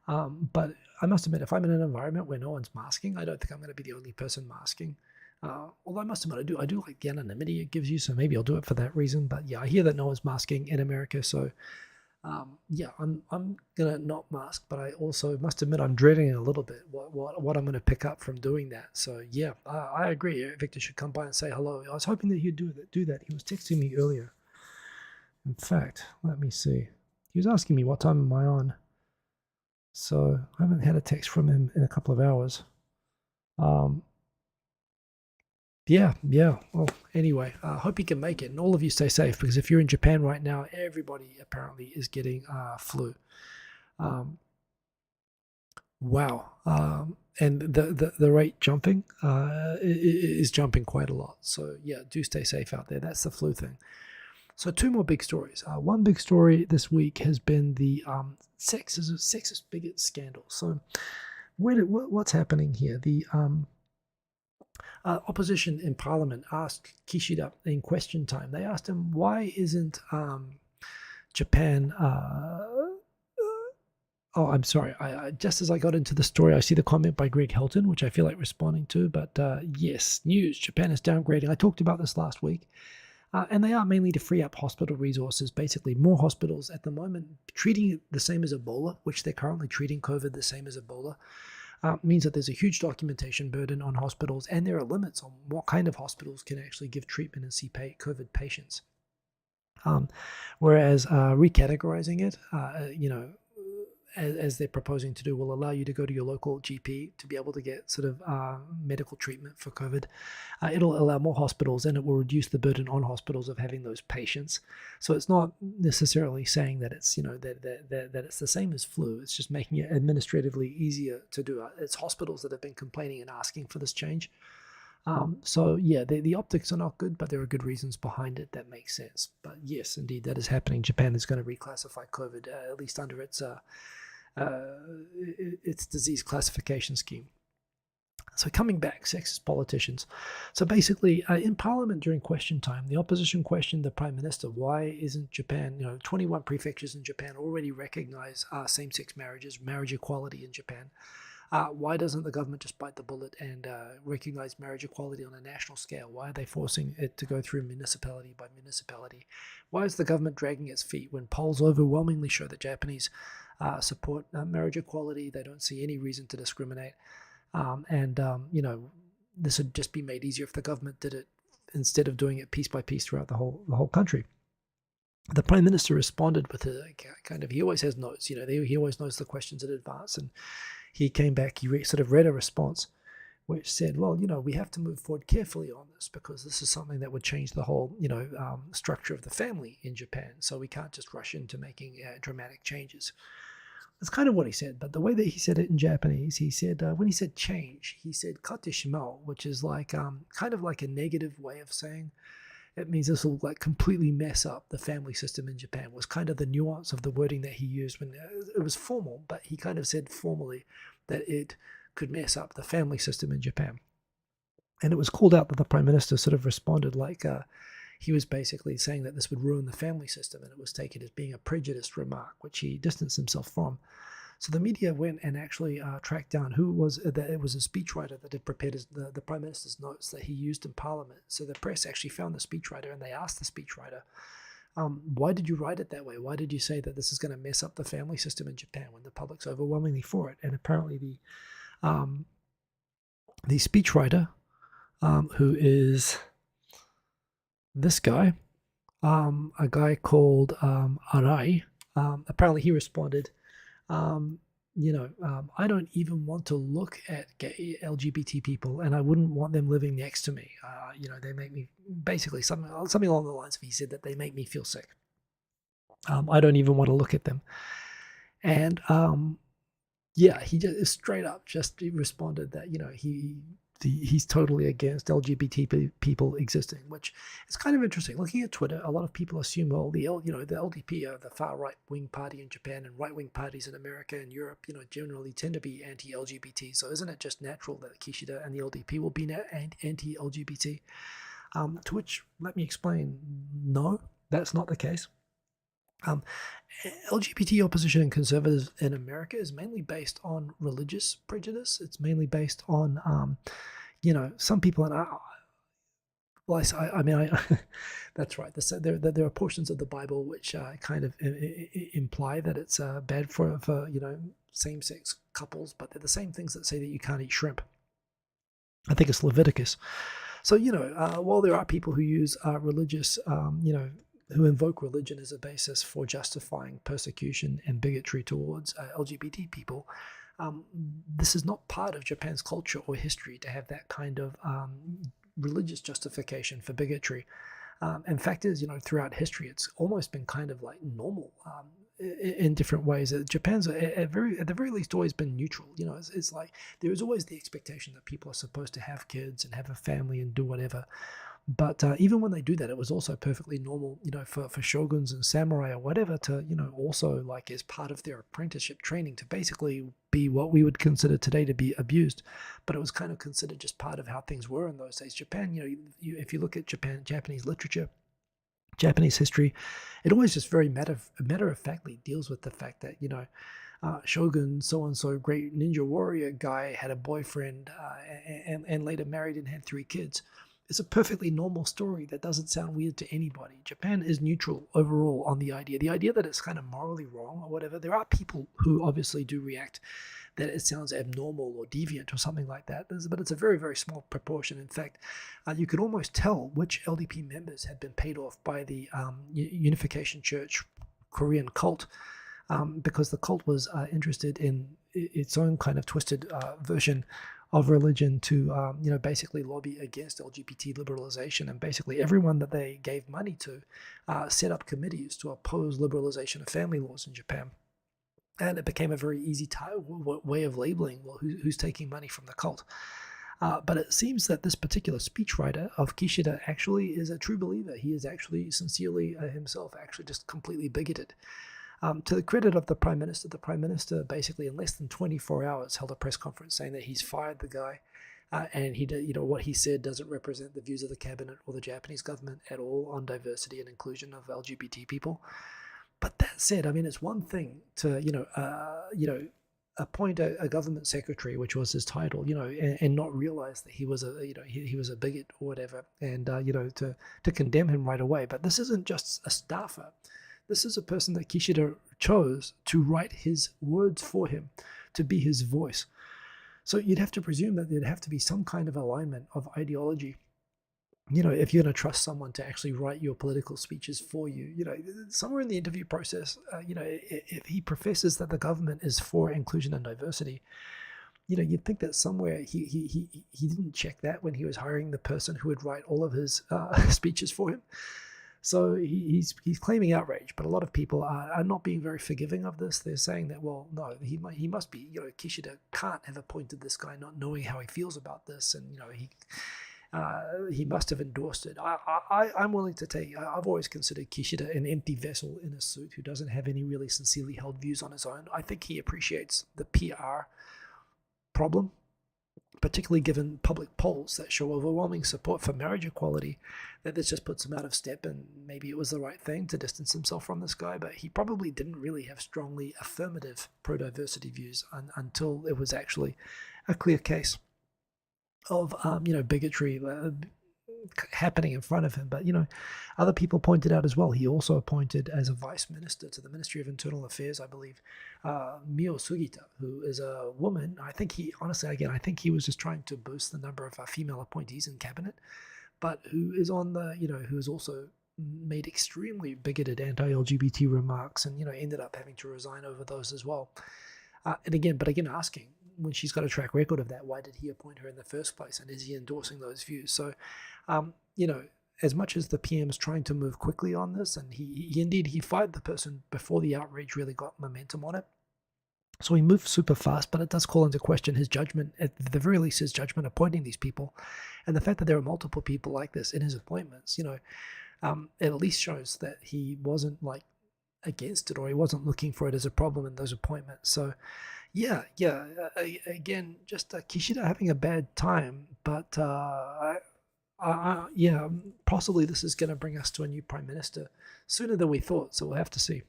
But I must admit, if I'm in an environment where no one's masking, I don't think I'm going to be the only person masking. Although I must admit, I do like the anonymity it gives you, so maybe I'll do it for that reason. But yeah, I hear that no one's masking in America, so yeah, I'm gonna not mask. But I also must admit I'm dreading it a little bit. What I'm gonna pick up from doing that. So yeah, I agree. Victor should come by and say hello. I was hoping that he'd do that. He was texting me earlier. In fact, let me see. He was asking me what time am I on. So I haven't had a text from him in a couple of hours. Yeah. Well, anyway, I hope you can make it, and all of you stay safe, because if you're in Japan right now, everybody apparently is getting flu. Wow. And the rate jumping is jumping quite a lot. So yeah, do stay safe out there. That's the flu thing. So two more big stories. One big story this week has been the sexist bigot scandal. So what's happening here? The opposition in Parliament asked Kishida in question time. They asked him, why isn't Japan... Oh, I'm sorry. I just as I got into the story, I see the comment by Greg Helton, which I feel like responding to. But yes, news, Japan is downgrading. I talked about this last week. And they are mainly to free up hospital resources, basically more hospitals at the moment, treating it the same as Ebola, which they're currently treating COVID the same as Ebola, means that there's a huge documentation burden on hospitals, and there are limits on what kind of hospitals can actually give treatment and see COVID patients. Whereas recategorizing it, as they're proposing to do, will allow you to go to your local GP to be able to get sort of medical treatment for COVID. It'll allow more hospitals, and it will reduce the burden on hospitals of having those patients. So it's not necessarily saying that it's that it's the same as flu. It's just making it administratively easier to do. It's hospitals that have been complaining and asking for this change. So yeah, the optics are not good, but there are good reasons behind it that make sense. But yes, indeed, that is happening. Japan is going to reclassify COVID, at least under its disease classification scheme. So coming back, sexist politicians. So basically, in Parliament during question time, the opposition questioned the Prime Minister, why isn't Japan, 21 prefectures in Japan already recognize same-sex marriages, marriage equality in Japan. Why doesn't the government just bite the bullet and recognize marriage equality on a national scale? Why are they forcing it to go through municipality by municipality? Why is the government dragging its feet when polls overwhelmingly show that Japanese support marriage equality? They don't see any reason to discriminate. This would just be made easier if the government did it instead of doing it piece by piece throughout the whole country. The Prime Minister responded with a kind of, he always has notes, he always knows the questions in advance, and he came back, he sort of read a response which said, well, we have to move forward carefully on this because this is something that would change the whole, structure of the family in Japan. So we can't just rush into making dramatic changes. That's kind of what he said, but the way that he said it in Japanese, he said, when he said change, he said kateshimao, which is like kind of like a negative way of saying it means this will like completely mess up the family system in Japan, was kind of the nuance of the wording that he used when it was formal, but he kind of said formally that it could mess up the family system in Japan. And it was called out that the Prime Minister sort of responded like he was basically saying that this would ruin the family system, and it was taken as being a prejudiced remark, which he distanced himself from. So the media went and actually tracked down who was it was a speechwriter that had prepared the Prime Minister's notes that he used in Parliament. So the press actually found the speechwriter, and they asked the speechwriter, why did you write it that way? Why did you say that this is going to mess up the family system in Japan when the public's overwhelmingly for it? And apparently the speechwriter, who is this guy, a guy called Arai, apparently he responded, I don't even want to look at gay LGBT people, and I wouldn't want them living next to me. They make me, basically something along the lines of, he said that they make me feel sick. I don't even want to look at them. And he just straight up just responded that he's totally against LGBT people existing, which is kind of interesting. Looking at Twitter, a lot of people assume, well, the LDP are the far right-wing party in Japan, and right-wing parties in America and Europe, generally tend to be anti-LGBT. So isn't it just natural that Kishida and the LDP will be anti-LGBT? To which, let me explain, no, that's not the case. Um, LGBT opposition and conservatives in America is mainly based on religious prejudice. It's mainly based on, some people, and well, I mean, that's right. There are portions of the Bible which kind of imply that it's bad for same-sex couples, but they're the same things that say that you can't eat shrimp. I think it's Leviticus. So while there are people who use religious, who invoke religion as a basis for justifying persecution and bigotry towards LGBT people, this is not part of Japan's culture or history to have that kind of religious justification for bigotry. In fact, throughout history, it's almost been kind of like normal in different ways. Japan's at the very least always been neutral. It's like there is always the expectation that people are supposed to have kids and have a family and do whatever. But even when they do that, it was also perfectly normal, for shoguns and samurai or whatever to, also like as part of their apprenticeship training to basically be what we would consider today to be abused. But it was kind of considered just part of how things were in those days. Japan, if you look at Japanese literature, Japanese history, it always just very matter of factly deals with the fact that, Shogun so-and-so great ninja warrior guy had a boyfriend and later married and had 3 kids. It's a perfectly normal story that doesn't sound weird to anybody. Japan is neutral overall on the idea that it's kind of morally wrong or whatever. There are people who obviously do react that it sounds abnormal or deviant or something like that, but it's a very, very small proportion. In fact, you could almost tell which LDP members had been paid off by the Unification Church Korean cult, because the cult was interested in its own kind of twisted version of religion to, basically lobby against LGBT liberalization. And basically everyone that they gave money to set up committees to oppose liberalization of family laws in Japan. And it became a very easy way of labeling, well, who's taking money from the cult. But it seems that this particular speechwriter of Kishida actually is a true believer. He is actually sincerely himself actually just completely bigoted. To the credit of the Prime Minister basically in less than 24 hours held a press conference saying that he's fired the guy, and what he said doesn't represent the views of the cabinet or the Japanese government at all on diversity and inclusion of LGBT people. But that said, I mean, it's one thing to appoint a government secretary, which was his title, and not realize that he was he was a bigot or whatever, and to condemn him right away. But this isn't just a staffer. This is a person that Kishida chose to write his words for him, to be his voice. So you'd have to presume that there'd have to be some kind of alignment of ideology, if you're going to trust someone to actually write your political speeches for you. Somewhere in the interview process, if he professes that the government is for inclusion and diversity, you'd think that somewhere he didn't check that when he was hiring the person who would write all of his speeches for him. So he's claiming outrage, but a lot of people are not being very forgiving of this. They're saying that, well, no, he must be, Kishida can't have appointed this guy not knowing how he feels about this, and he must have endorsed it. I'm willing to take. I've always considered Kishida an empty vessel in a suit who doesn't have any really sincerely held views on his own. I think he appreciates the PR problem, particularly given public polls that show overwhelming support for marriage equality, that this just puts him out of step, and maybe it was the right thing to distance himself from this guy, but he probably didn't really have strongly affirmative pro-diversity views until it was actually a clear case of, bigotry happening in front of him. But, other people pointed out as well, he also appointed as a vice minister to the Ministry of Internal Affairs, I believe, Mio Sugita, who is a woman. I think he was just trying to boost the number of female appointees in cabinet, but who is who has also made extremely bigoted anti-LGBT remarks and, ended up having to resign over those as well. And again, asking, when she's got a track record of that, why did he appoint her in the first place? And is he endorsing those views? So, as much as the PM is trying to move quickly on this, and he fired the person before the outrage really got momentum on it. So he moved super fast, but it does call into question his judgment, at the very least his judgment appointing these people. And the fact that there are multiple people like this in his appointments, it at least shows that he wasn't against it, or he wasn't looking for it as a problem in those appointments. So again, just Kishida having a bad time, but Yeah, possibly this is going to bring us to a new prime minister sooner than we thought. So we'll have to see.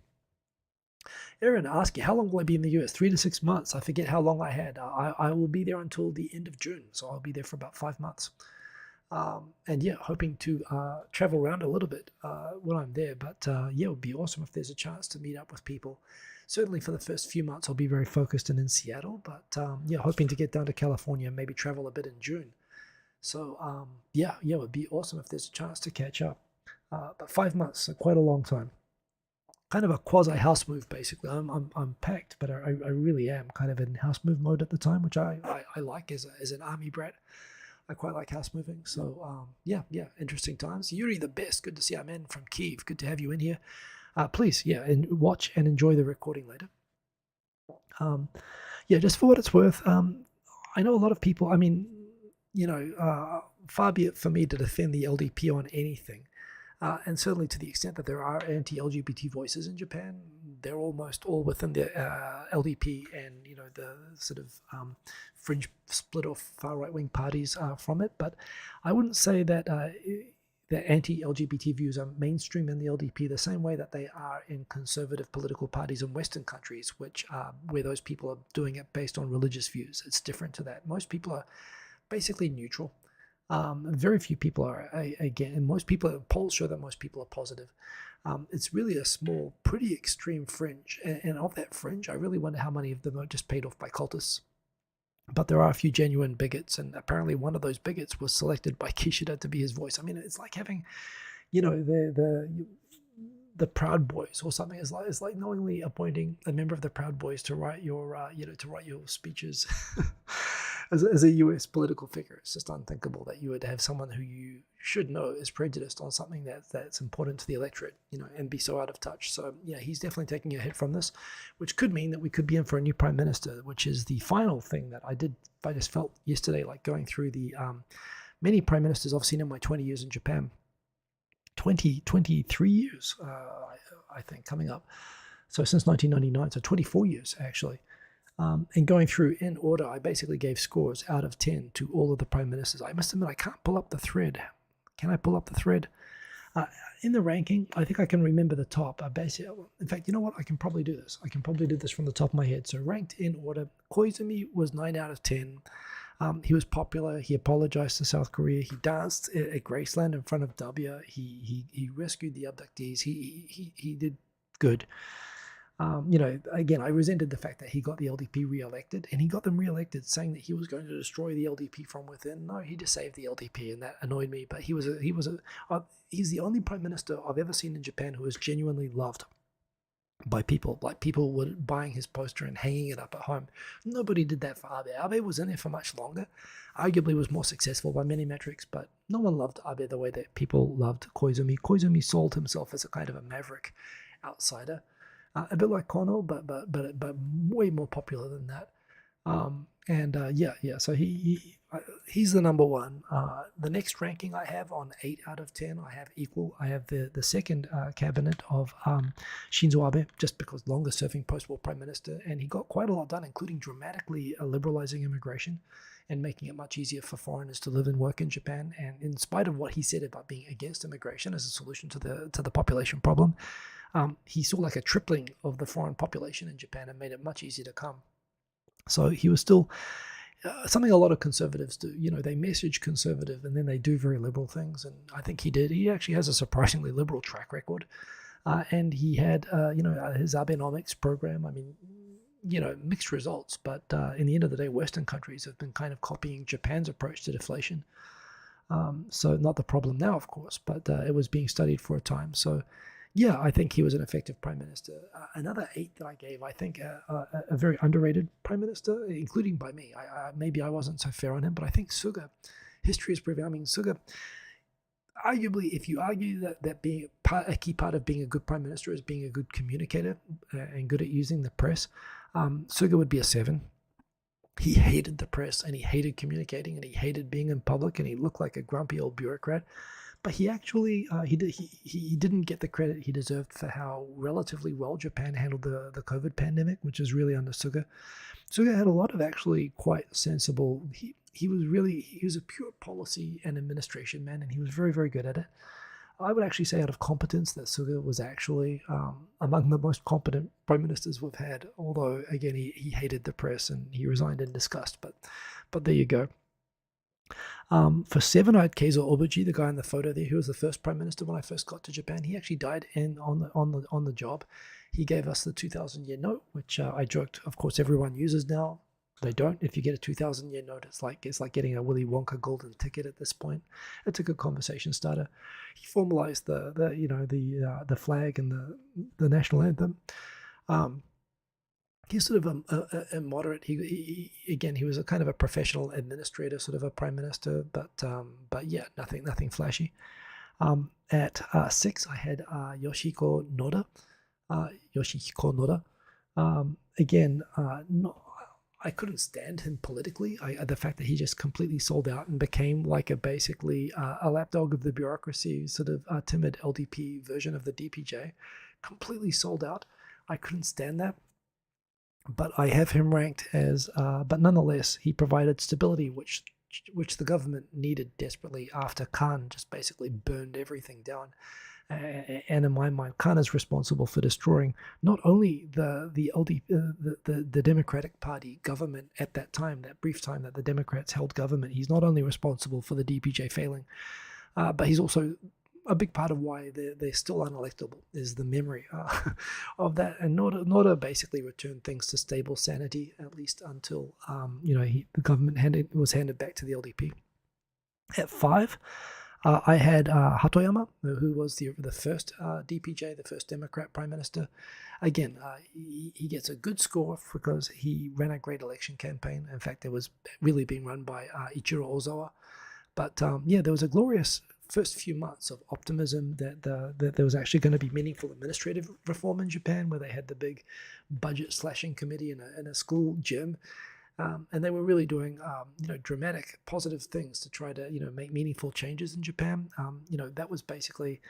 Aaron, ask you, how long will I be in the US? 3 to 6 months. I forget how long I had. I will be there until the end of June. So I'll be there for about 5 months. And yeah, hoping to travel around a little bit when I'm there. But yeah, it would be awesome if there's a chance to meet up with people. Certainly for the first few months, I'll be very focused and in Seattle. But yeah, hoping to get down to California and maybe travel a bit in June. So yeah, it would be awesome if there's a chance to catch up. But 5 months, so quite a long time. Kind of a quasi house move, basically. I'm packed, but I really am kind of in house move mode at the time, which I like as an army brat. I quite like house moving. So yeah, interesting times. Yuri, the best. Good to see I'm in from Kyiv. Good to have you in here. Please, yeah, and watch and enjoy the recording later. Yeah, just for what it's worth, I know a lot of people. I mean, far be it for me to defend the LDP on anything. And certainly to the extent that there are anti-LGBT voices in Japan, they're almost all within the LDP and, the sort of fringe split off far right-wing parties from it. But I wouldn't say that the anti-LGBT views are mainstream in the LDP the same way that they are in conservative political parties in Western countries, where those people are doing it based on religious views. It's different to that. Most people are basically neutral. Very few people are, again, and polls show that most people are positive. It's really a small, pretty extreme fringe. And of that fringe, I really wonder how many of them are just paid off by cultists. But there are a few genuine bigots, and apparently one of those bigots was selected by Kishida to be his voice. I mean, it's like having, the Proud Boys or something. It's like knowingly appointing a member of the Proud Boys to write your speeches as a U.S. political figure. It's just unthinkable that you would have someone who you should know is prejudiced on something that's important to the electorate, and be so out of touch. So yeah, he's definitely taking a hit from this, which could mean that we could be in for a new prime minister, which is the final thing that I just felt yesterday, like going through the many prime ministers I've seen in my 20 years in Japan. 23 years, I think, coming up. So since 1999, so 24 years actually. And going through in order, I basically gave scores out of 10 to all of the prime ministers. I must admit, I can't pull up the thread. Can I pull up the thread? In the ranking, I think I can remember the top. In fact, you know what? I can probably do this. I can probably do this from the top of my head. So ranked in order, Koizumi was 9 out of 10. He was popular. He apologized to South Korea. He danced at Graceland in front of W. He rescued the abductees. He did good. Again, I resented the fact that he got the LDP re-elected, and he got them re-elected saying that he was going to destroy the LDP from within. No, he just saved the LDP, and that annoyed me. But he's the only prime minister I've ever seen in Japan who is genuinely loved by people. Like, people were buying his poster and hanging it up at home. Nobody did that for Abe. Abe was in there for much longer. Arguably was more successful by many metrics, but no one loved Abe the way that people loved Koizumi. Koizumi sold himself as a kind of a maverick outsider. A bit like Kono, but way more popular than that. So he's the number one. The next ranking I have on 8 out of 10, I have equal. I have the second cabinet of Shinzo Abe, just because longer serving post-war prime minister, and he got quite a lot done, including dramatically liberalizing immigration and making it much easier for foreigners to live and work in Japan. And in spite of what he said about being against immigration as a solution to the population problem, he saw like a tripling of the foreign population in Japan and made it much easier to come. So he was still something a lot of conservatives do. They message conservative and then they do very liberal things. And I think he did. He actually has a surprisingly liberal track record. And he had, his Abenomics program. I mean, mixed results. But in the end of the day, Western countries have been kind of copying Japan's approach to deflation. So not the problem now, of course, but it was being studied for a time. So yeah, I think he was an effective prime minister. Another 8 that I gave, I think, a very underrated prime minister, including by me. Maybe I wasn't so fair on him, but I think Suga, history is proving. I mean, Suga, arguably, if you argue that being a key part of being a good prime minister is being a good communicator and good at using the press, Suga would be a 7. He hated the press, and he hated communicating, and he hated being in public, and he looked like a grumpy old bureaucrat. But he actually he didn't get the credit he deserved for how relatively well Japan handled the COVID pandemic, which is really under Suga. Suga had a lot of actually quite sensible. he was a pure policy and administration man, and he was very, very good at it. I would actually say out of competence that Suga was actually among the most competent prime ministers we've had, although, again, he hated the press and he resigned in disgust, but there you go. For 7, I had Keizo Obuchi, the guy in the photo there, who was the first prime minister when I first got to Japan. He actually died on the job. He gave us the 2,000-yen note, which I joked, of course, everyone uses now. They don't. If you get a 2,000-yen note, it's like getting a Willy Wonka golden ticket at this point. It's a good conversation starter. He formalized the flag and the national anthem. He's sort of a moderate. He was a kind of a professional administrator, sort of a prime minister, but yeah, nothing flashy. At 6, I had Yoshihiko Noda. Again, I couldn't stand him politically. The fact that he just completely sold out and became like basically a lapdog of the bureaucracy, sort of a timid LDP version of the DPJ, completely sold out. I couldn't stand that. But I have him ranked as, but nonetheless, he provided stability, which the government needed desperately after Khan just basically burned everything down. And in my mind, Khan is responsible for destroying not only the Democratic Party government at that time, that brief time that the Democrats held government. He's not only responsible for the DPJ failing, but he's also a big part of why they're still unelectable is the memory of that, and Noda basically returned things to stable sanity, at least until the government was handed back to the LDP. At 5, I had Hatoyama, who was the first DPJ, the first Democrat prime minister. Again, he gets a good score because he ran a great election campaign. In fact, it was really being run by Ichiro Ozawa. But there was a glorious first few months of optimism that there was actually going to be meaningful administrative reform in Japan, where they had the big budget slashing committee in a school gym. And they were really doing, dramatic, positive things to try to, make meaningful changes in Japan. That was basically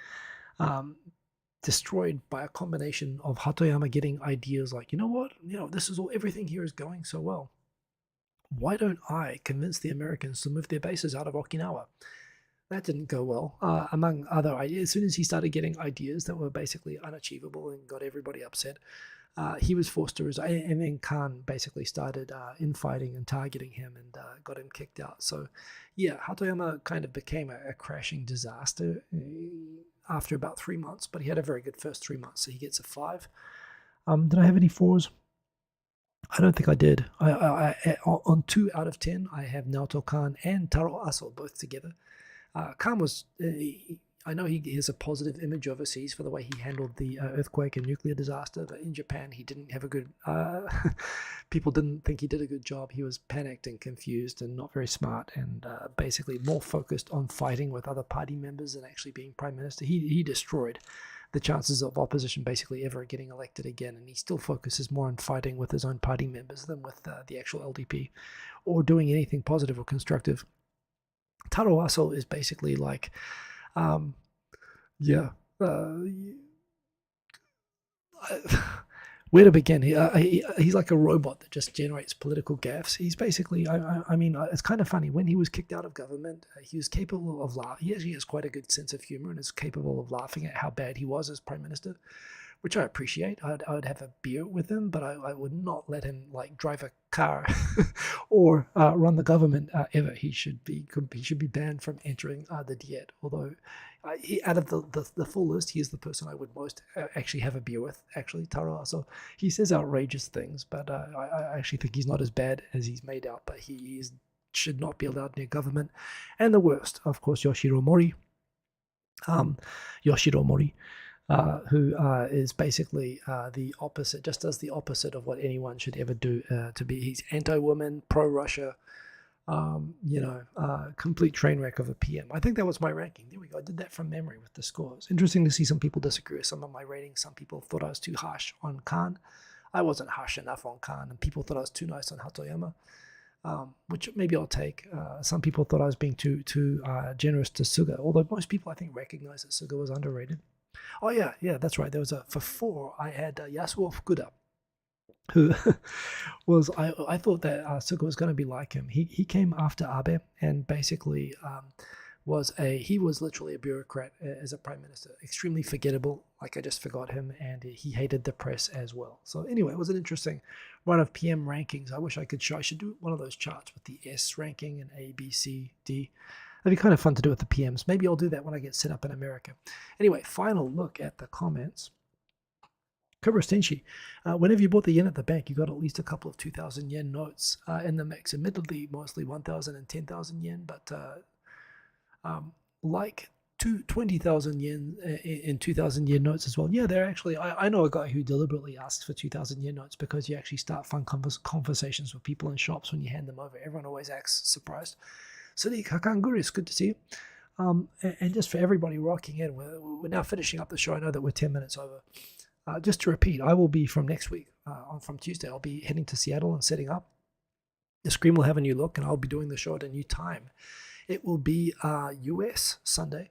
destroyed by a combination of Hatoyama getting ideas like, everything here is going so well. Why don't I convince the Americans to move their bases out of Okinawa? That didn't go well, among other ideas. As soon as he started getting ideas that were basically unachievable and got everybody upset, he was forced to resign, and then Khan basically started infighting and targeting him and got him kicked out. So, yeah, Hatoyama kind of became a crashing disaster after about 3 months, but he had a very good first 3 months, so he gets a 5. Did I have any 4s? I don't think I did. On 2 out of 10, I have Naoto Kan and Taro Aso both together. Khan was, I know he has a positive image overseas for the way he handled the earthquake and nuclear disaster, but in Japan he didn't have a good, people didn't think he did a good job. He was panicked and confused and not very smart, and basically more focused on fighting with other party members than actually being prime minister. He destroyed the chances of opposition basically ever getting elected again, and he still focuses more on fighting with his own party members than with the actual LDP, or doing anything positive or constructive. Taro Aso is basically like, where to begin? He's like a robot that just generates political gaffes. He's basically, I mean, it's kind of funny. When he was kicked out of government, he was capable of laughing. He actually has quite a good sense of humor and is capable of laughing at how bad he was as prime minister, which I appreciate. I would have a beer with him, but I would not let him like drive a car or run the government ever. He should be banned from entering the Diet. Although out of the full list, he is the person I would most actually have a beer with. Actually, Taro. So he says outrageous things, but I actually think he's not as bad as he's made out. But he should not be allowed near government. And the worst, of course, Yoshiro Mori. Who is basically the opposite, just does the opposite of what anyone should ever do to be. He's anti-woman, pro-Russia, complete train wreck of a PM. I think that was my ranking. There we go. I did that from memory with the scores. Interesting to see some people disagree with some of my ratings. Some people thought I was too harsh on Khan. I wasn't harsh enough on Khan, and people thought I was too nice on Hatoyama, which maybe I'll take. Some people thought I was being too generous to Suga, although most people I think recognize that Suga was underrated. Oh, yeah, that's right. There was for 4, I had Yasuo Fukuda. who was I thought that Suga was going to be like him. He came after Abe and basically he was literally a bureaucrat as a prime minister, extremely forgettable. Like I just forgot him, and he hated the press as well. So anyway, it was an interesting run of PM rankings. I wish I could show. I should do one of those charts with the S ranking and A, B, C, D. That'd be kind of fun to do with the PMs. Maybe I'll do that when I get set up in America. Anyway, final look at the comments. Cobra Stenshi, whenever you bought the yen at the bank, you got at least a couple of 2,000 yen notes in the mix. Admittedly, mostly 1,000 and 10,000 yen, but like 20,000 yen in 2,000 yen notes as well. Yeah, they're actually, I know a guy who deliberately asks for 2,000 yen notes because you actually start fun conversations with people in shops when you hand them over. Everyone always acts surprised. Sadiq Hakanguri, it's good to see you. And just for everybody rocking in, we're now finishing up the show. I know that we're 10 minutes over. Just to repeat, I will be from next week, from Tuesday, I'll be heading to Seattle and setting up. The screen will have a new look, and I'll be doing the show at a new time. It will be US Sunday.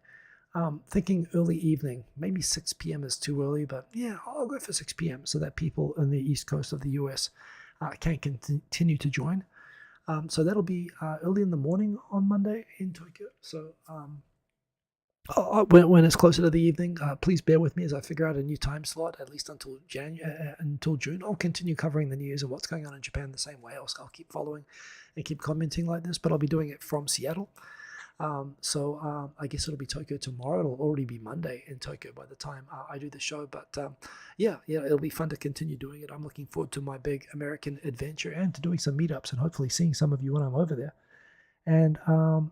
Thinking early evening, maybe 6 p.m. is too early, but yeah, I'll go for 6 p.m. so that people on the East Coast of the US can continue to join. So that'll be early in the morning on Monday in Tokyo. So when it's closer to the evening, please bear with me as I figure out a new time slot, at least until June. I'll continue covering the news and what's going on in Japan the same way. I'll keep following and keep commenting like this, but I'll be doing it from Seattle. I guess it'll be Tokyo tomorrow. It'll already be Monday in Tokyo by the time I do the show. But yeah, it'll be fun to continue doing it. I'm looking forward to my big American adventure and to doing some meetups and hopefully seeing some of you when I'm over there. And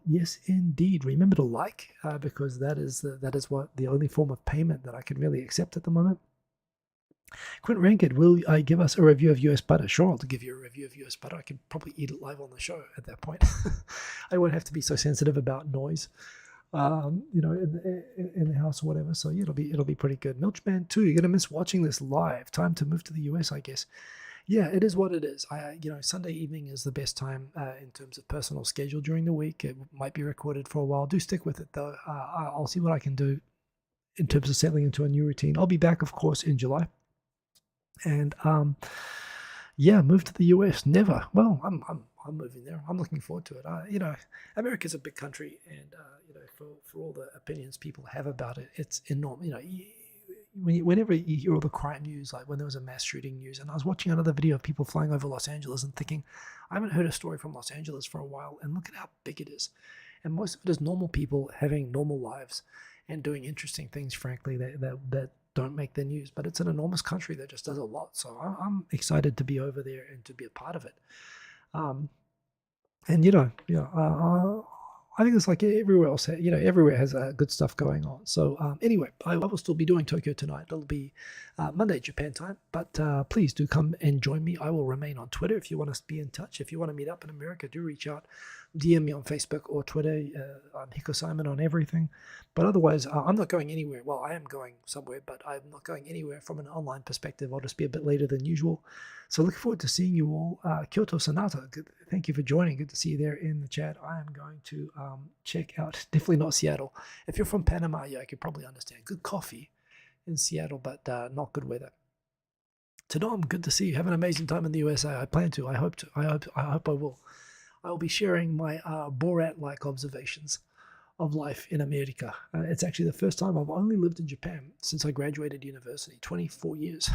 yes, indeed, remember to like because that is what the only form of payment that I can really accept at the moment. Quint Rankid, will I give us a review of US butter? Sure, I'll give you a review of US butter. I can probably eat it live on the show at that point. I won't have to be so sensitive about noise, in the house or whatever. So yeah, it'll be pretty good. Milchman 2, you're gonna miss watching this live. Time to move to the US, I guess. Yeah, it is what it is. Sunday evening is the best time in terms of personal schedule during the week. It might be recorded for a while. Do stick with it though. I'll see what I can do in terms of settling into a new routine. I'll be back, of course, in July. And move to the US. Never. Well, I'm moving there. I'm looking forward to it. America's a big country, and for all the opinions people have about it, it's enormous. Whenever you hear all the crime news, like when there was a mass shooting news, and I was watching another video of people flying over Los Angeles and thinking, I haven't heard a story from Los Angeles for a while, and look at how big it is. And most of it is normal people having normal lives and doing interesting things, frankly, that don't make the news. But it's an enormous country that just does a lot. So I'm excited to be over there and to be a part of it. I think it's like everywhere else, everywhere has good stuff going on. So anyway, I will still be doing Tokyo tonight. It'll be Monday, Japan time. But please do come and join me. I will remain on Twitter if you want to be in touch. If you want to meet up in America, do reach out. DM me on Facebook or Twitter. I'm Hiko Simon on everything. But otherwise, I'm not going anywhere. Well, I am going somewhere, but I'm not going anywhere from an online perspective. I'll just be a bit later than usual. So looking forward to seeing you all. Kyoto Sonata, thank you for joining. Good to see you there in the chat. I am going to check out, definitely not Seattle. If you're from Panama, yeah, I could probably understand. Good coffee in Seattle, but not good weather. Tadom, good to see you. Have an amazing time in the USA. I plan to. I hope I will. I will be sharing my Borat-like observations of life in America. It's actually the first time I've only lived in Japan since I graduated university, 24 years,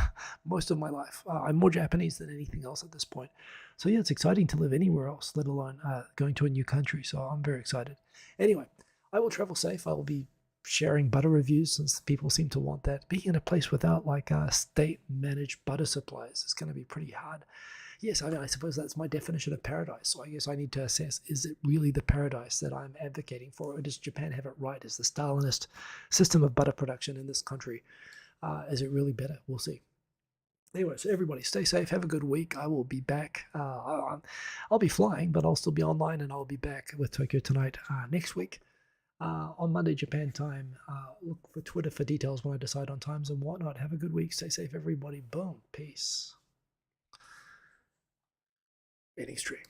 most of my life. I'm more Japanese than anything else at this point. So yeah, it's exciting to live anywhere else, let alone going to a new country. So I'm very excited. Anyway, I will travel safe. I will be sharing butter reviews since people seem to want that. Being in a place without like state-managed butter supplies is going to be pretty hard. Yes, I suppose that's my definition of paradise. So I guess I need to assess, is it really the paradise that I'm advocating for, or does Japan have it right? Is the Stalinist system of butter production in this country, is it really better? We'll see. Anyway, so everybody stay safe. Have a good week. I will be back. I'll be flying, but I'll still be online, and I'll be back with Tokyo Tonight next week on Monday, Japan time. Look for Twitter for details when I decide on times and whatnot. Have a good week. Stay safe, everybody. Boom. Peace. Meeting stream.